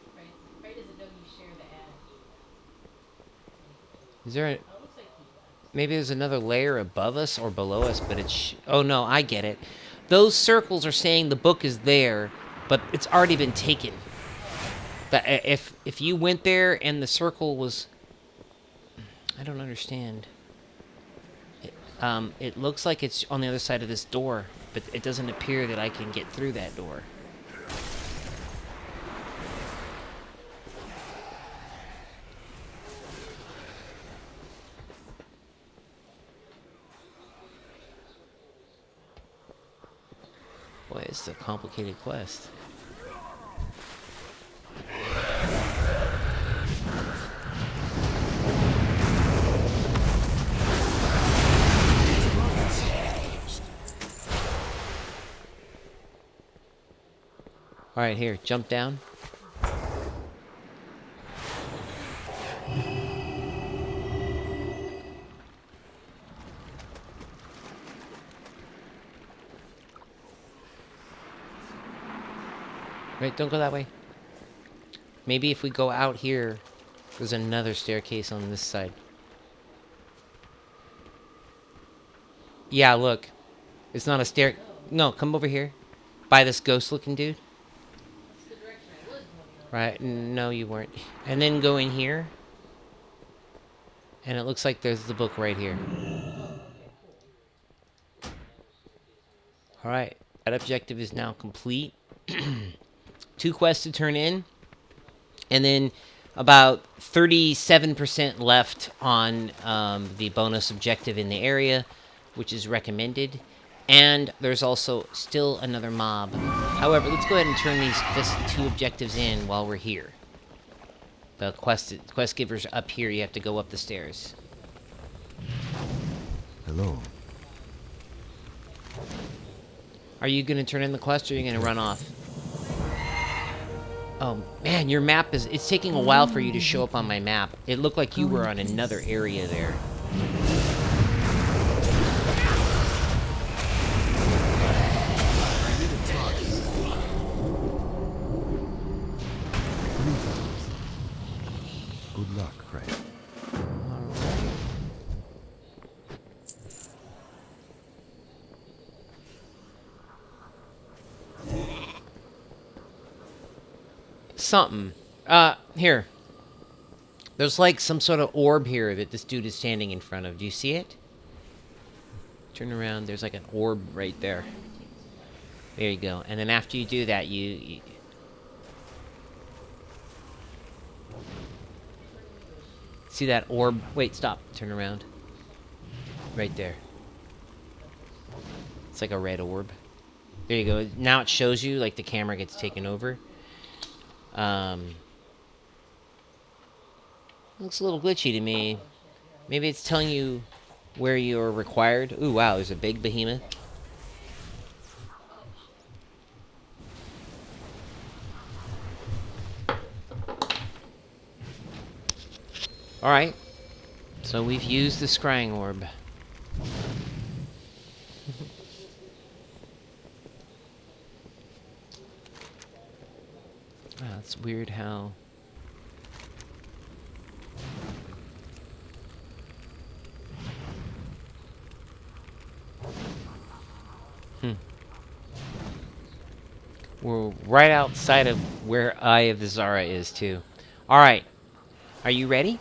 Frey doesn't know you share the ad.
Is there a... Maybe there's another layer above us or below us, but it's... Oh, no, I get it. Those circles are saying the book is there, but it's already been taken. But if you went there and the circle was... I don't understand. It looks like it's on the other side of this door, but it doesn't appear that I can get through that door. Boy, it's a complicated quest. Alright, here, jump down. Right, don't go that way. Maybe if we go out here, there's another staircase on this side. Yeah, look. It's not a stair... No, come over here. By this ghost-looking dude. Right, no, you weren't. And then go in here. And it looks like there's the book right here. Alright, that objective is now complete. 2 quests to turn in. And then about 37% left on the bonus objective in the area, which is recommended. And there's also still another mob. However, let's go ahead and turn these 2 objectives in while we're here. The quest giver's up here. You have to go up the stairs.
Hello.
Are you going to turn in the quest or are you going to run off? Oh, man, your map is... It's taking a while for you to show up on my map. It looked like you were on another area there.
Good luck, Craig.
Something. Here. There's like some sort of orb here that this dude is standing in front of. Do you see it? Turn around. There's like an orb right there. There you go. And then after you do that, you see that orb? Wait, stop. Turn around. Right there. It's like a red orb. There you go. Now it shows you, like the camera gets taken over. Looks a little glitchy to me. Maybe it's telling you where you're required. Ooh, wow, there's a big behemoth. Alright. So we've used the scrying orb. Wow, it's weird how... We're right outside of where Eye of the Zara is, too. Alright. Are you ready?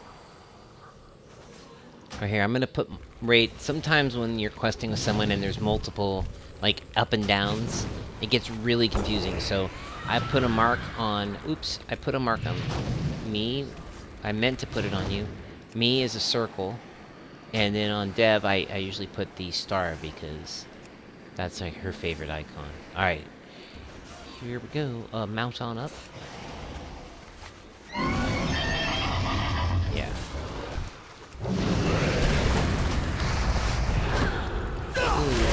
Right here, I'm gonna put rate. Sometimes when you're questing with someone and there's multiple, like, up and downs, it gets really confusing. So, I put a mark on... Oops, I put a mark on me. I meant to put it on you. Me is a circle. And then on Dev, I usually put the star because that's, like, her favorite icon. Alright. Here we go. Mount on up. Yeah. Ooh,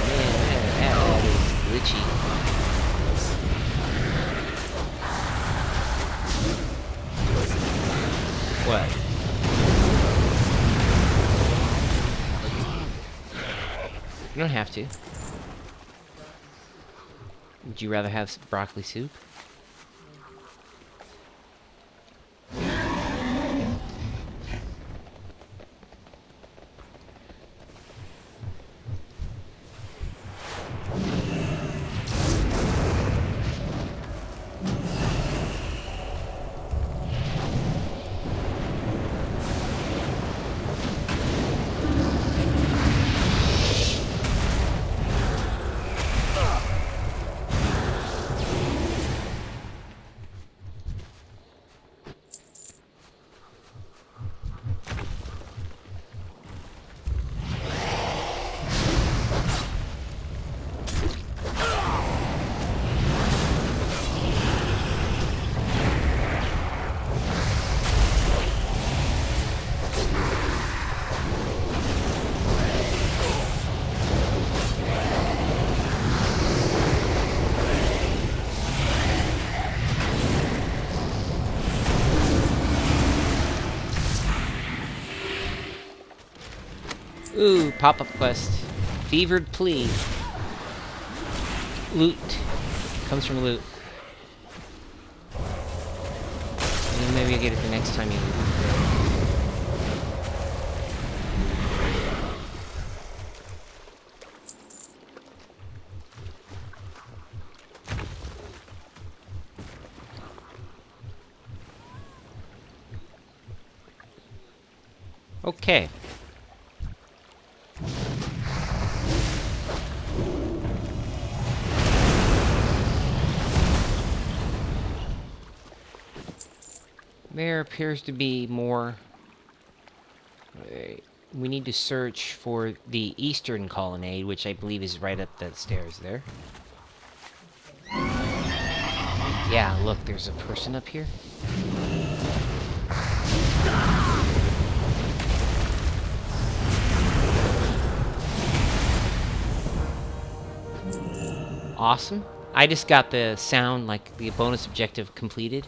man, that is glitchy. What? You don't have to. Would you rather have broccoli soup? Ooh, pop-up quest. Fevered plea. Loot. Comes from loot. And maybe you'll get it the next time you loot. Okay. There appears to be more. We need to search for the eastern colonnade, which I believe is right up the stairs there. Yeah, look, there's a person up here. Awesome. I just got the sound, like the bonus objective completed.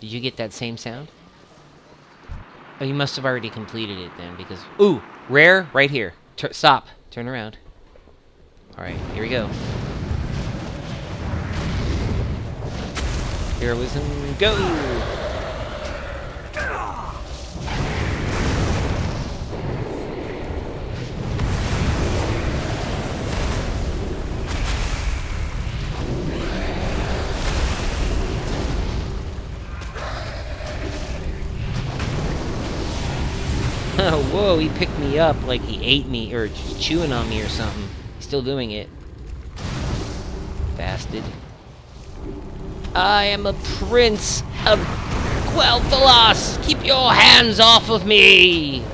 Did you get that same sound? Oh, you must have already completed it then, because... Ooh! Rare, right here. Stop. Turn around. Alright, here we go. Heroism, go! Whoa, he picked me up like he ate me, or just chewing on me or something. He's still doing it. Bastard. I am a prince of Quel'Thalas! Keep your hands off of me!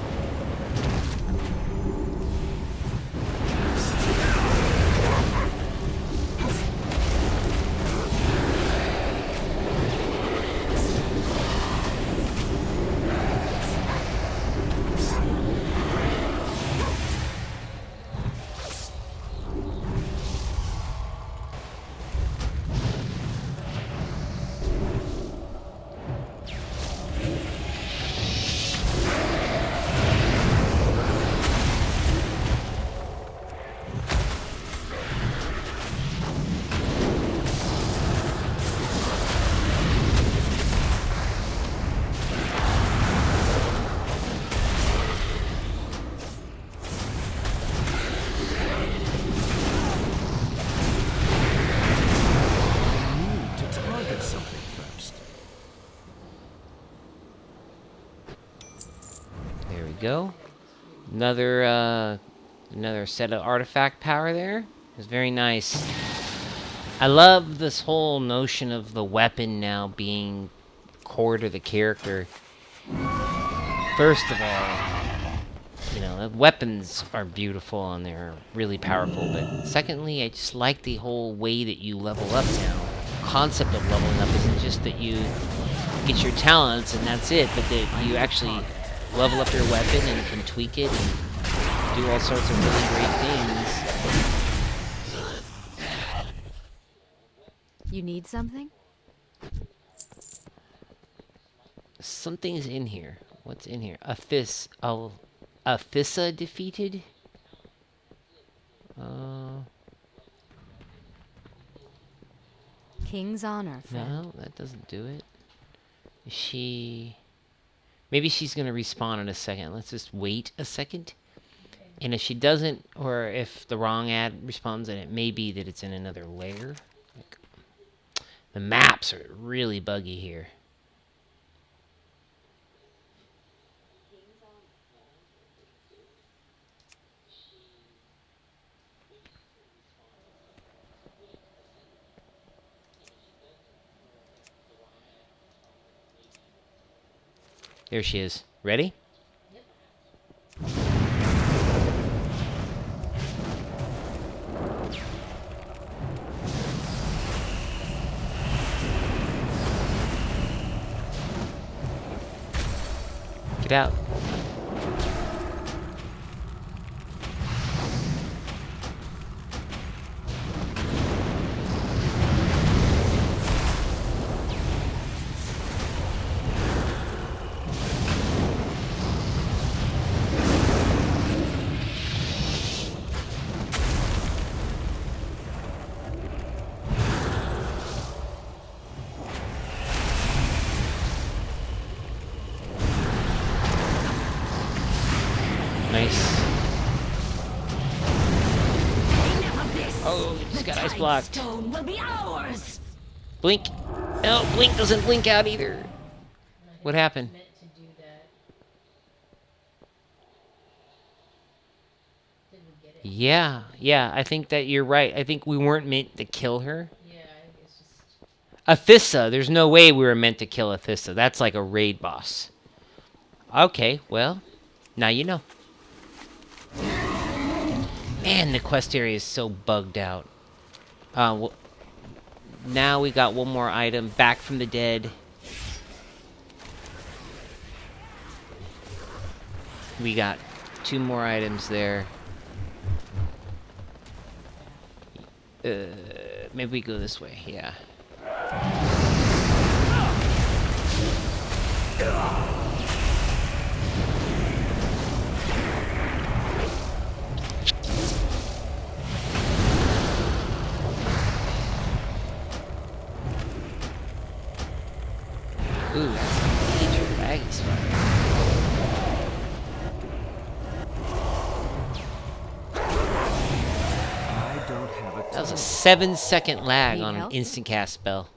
Go. Another set of artifact power there. It's very nice. I love this whole notion of the weapon now being core to the character. First of all, you know, the weapons are beautiful and they're really powerful, but secondly, I just like the whole way that you level up now. The concept of leveling up isn't just that you get your talents and that's it, but that you actually level up your weapon and can tweak it and do all sorts of really great things.
You need something?
Something's in here. What's in here? Athissa defeated?
King's honor, friend.
No, that doesn't do it. Is she... Maybe she's going to respawn in a second. Let's just wait a second. And if she doesn't, or if the wrong ad respawns, then it may be that it's in another layer. Like, the maps are really buggy here. There she is. Ready? Yep. Get out. Nice. Oh, just got ice blocked. Blink. No, blink doesn't blink out either. What happened? Yeah, I think that you're right. I think we weren't meant to kill her. Athissa, there's no way we were meant to kill Athissa. That's like a raid boss. Okay, well, now you know. Man, the quest area is so bugged out. Well, now we got one more item, back from the dead. We got 2 more items there. Maybe we go this way, yeah. Ooh, that's a major laggy spot.
I don't have a
That was a
tunnel.
7-second lag
Need
on an
help?
instant cast spell.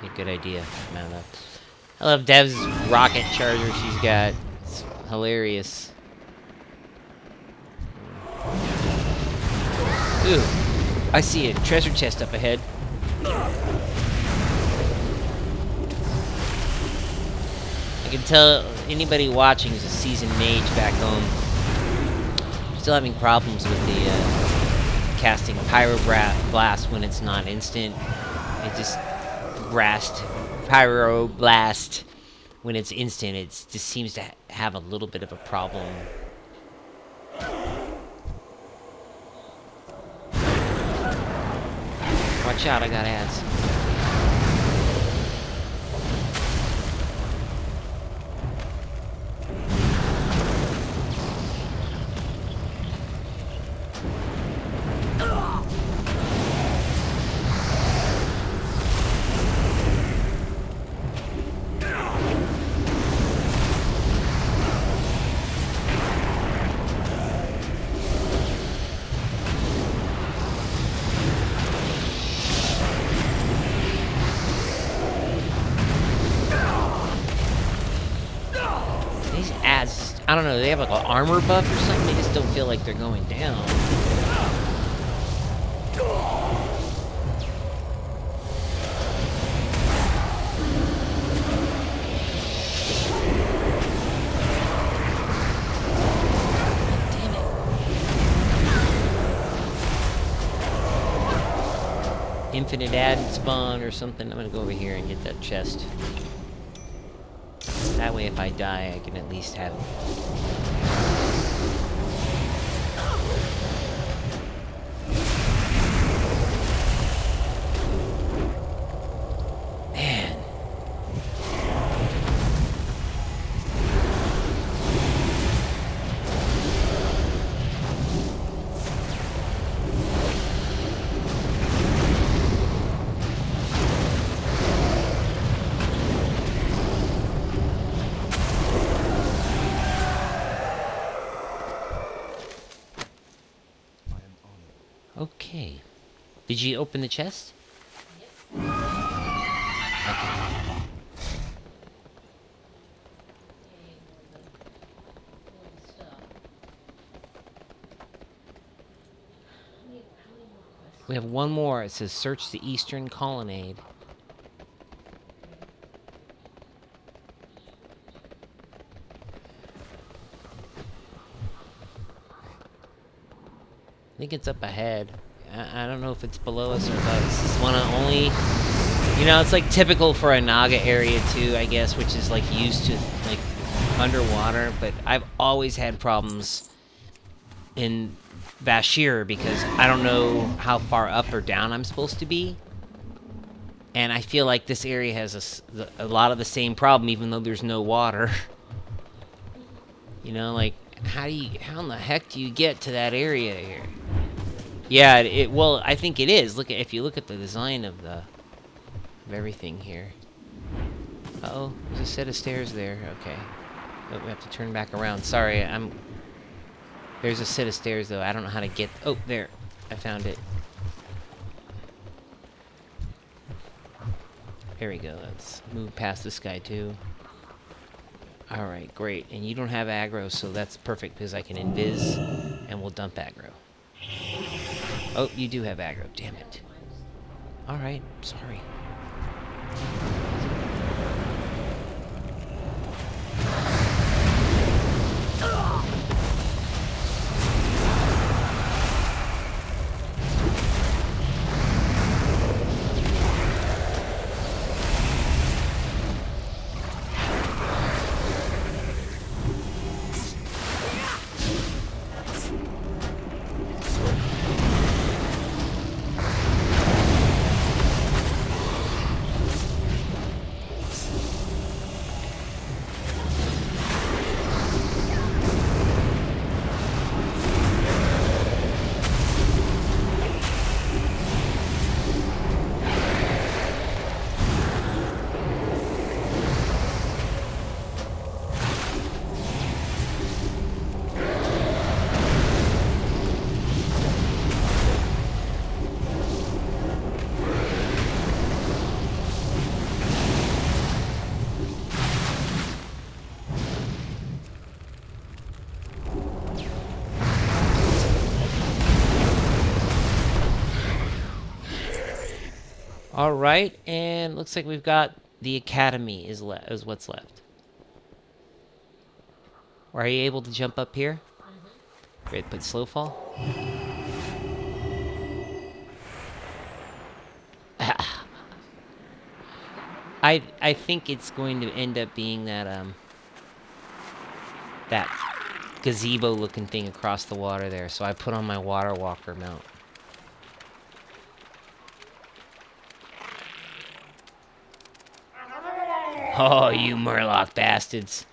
Yeah, good idea. Mount up. I love Dev's rocket charger she's got. It's hilarious. Ooh, I see a treasure chest up ahead. I can tell anybody watching is a seasoned mage back home. Still having problems with the casting Pyroblast when it's not instant. It just Pyroblast when it's instant. It just seems to have a little bit of a problem. Watch out, I got ads. These ads, I don't know, they have like an armor buff or something? They just don't feel like they're going down. Damn it. Infinite ad spawn or something. I'm gonna go over here and get that chest. That way if I die, I can at least have it. Man. Okay. Did you open the chest?
Yep.
Okay. We have one more. It says search the eastern colonnade. I think it's up ahead. I don't know if it's below us or above us. This one only, you know, it's like typical for a Naga area too, I guess, which is like used to like underwater. But I've always had problems in Bashir because I don't know how far up or down I'm supposed to be. And I feel like this area has a lot of the same problem, even though there's no water. You know, like how in the heck do you get to that area here? Yeah, well, I think it is. If you look at the design of everything here. Uh-oh, there's a set of stairs there. Okay. Oh, we have to turn back around. Sorry, there's a set of stairs though. I don't know how to get. Oh, there. I found it. There we go. Let's move past this guy too. Alright, great. And you don't have aggro, so that's perfect because I can invis and we'll dump aggro. Oh, you do have aggro. Damn it. Alright, sorry. All right, and looks like we've got the academy is what's left. Are you able to jump up here? Great, put slow fall. I think it's going to end up being that that gazebo looking thing across the water there. So I put on my water walker mount. Oh, you Murloc bastards.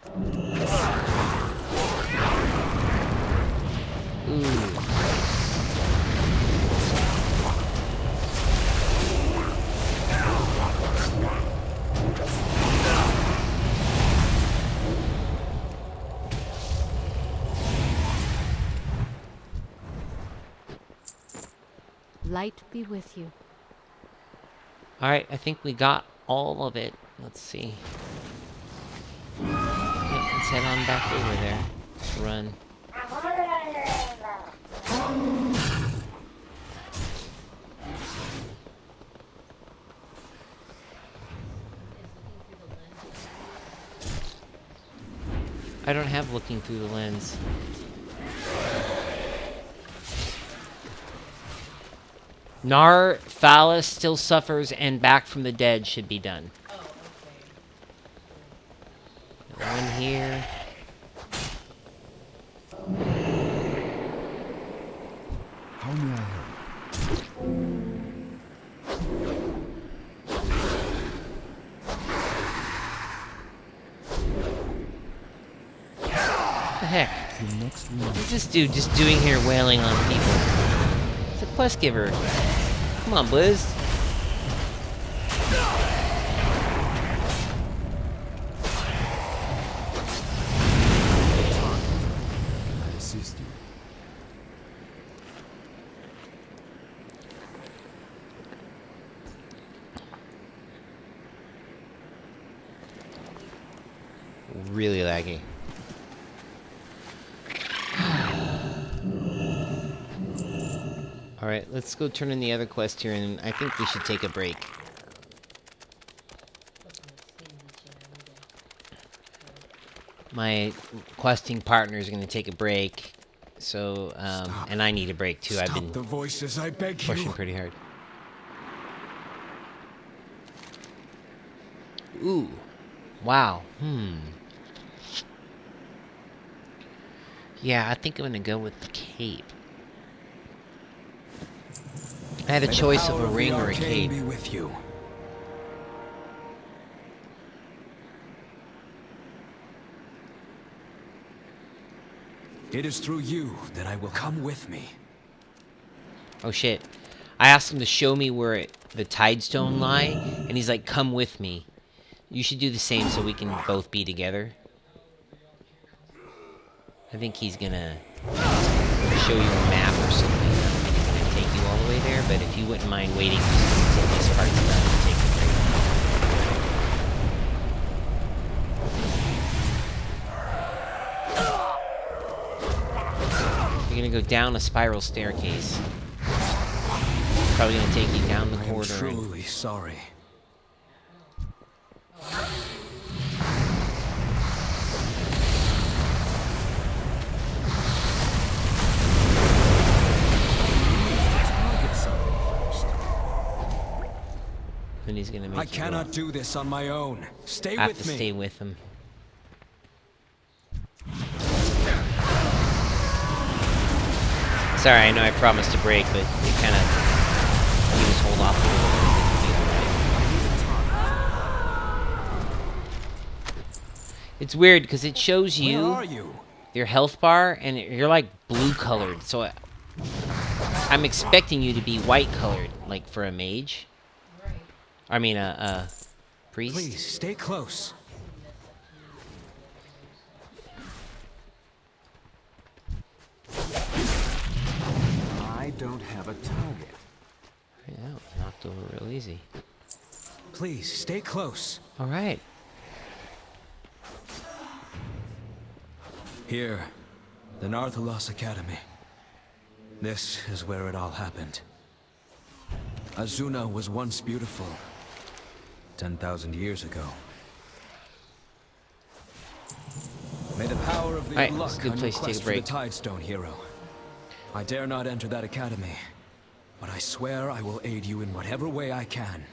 Ooh.
Light be with you.
Alright, I think we got all of it. Let's see. Yep, let's head on back over there. Let's run. I don't have looking through the lens. Nar Phallus still suffers and back from the dead should be done. One here.
How may I help?
What the heck? What's this dude just doing here wailing on people? It's a quest giver. Come on, Blizz.
I assist you.
Really laggy. Alright, let's go turn in the other quest here, and I think we should take a break. My questing partners are going to take a break, so, and I need a break too. I've been
the voices, I beg
pushing
you.
pretty hard. Ooh. Wow. Yeah, I think I'm going to go with the cape. I had a choice of a ring or a cape.
Be with you. It is through you that I will come with me.
Oh shit. I asked him to show me where the Tidestone lie, and he's like, come with me. You should do the same so we can both be together. I think he's gonna show you a map or something. And take you all the way there, but if you wouldn't mind waiting until this part's done to take a break. You're gonna go down a spiral staircase. Probably gonna take you down the corridor.
I'm truly sorry.
And he's gonna make
I cannot do this on my own. Stay
have
with
to
me.
stay with him. Sorry, I know I promised to break, but it kind of you just hold off a little bit. It's weird because it shows
Where are you?
your health bar, and you're like blue colored. So I'm expecting you to be white colored, like for a mage. I mean, a priest.
Please stay close.
I don't have a target.
Yeah, knocked over real easy.
Please stay close.
All right.
Here, the Narthalos Academy. This is where it all happened. Azuna was once beautiful. 10,000 years ago. May the power of the
Alright, it's a
luck
good
on your
place to take
quest
a
for the
break.
Tidestone, hero. I dare not enter that academy, but I swear I will aid you in whatever way I can.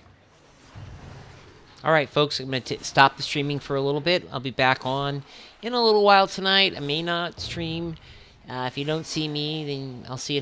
Alright, folks, I'm going to stop the streaming for a little bit. I'll be back on in a little while tonight. I may not stream. If you don't see me, then I'll see you tomorrow.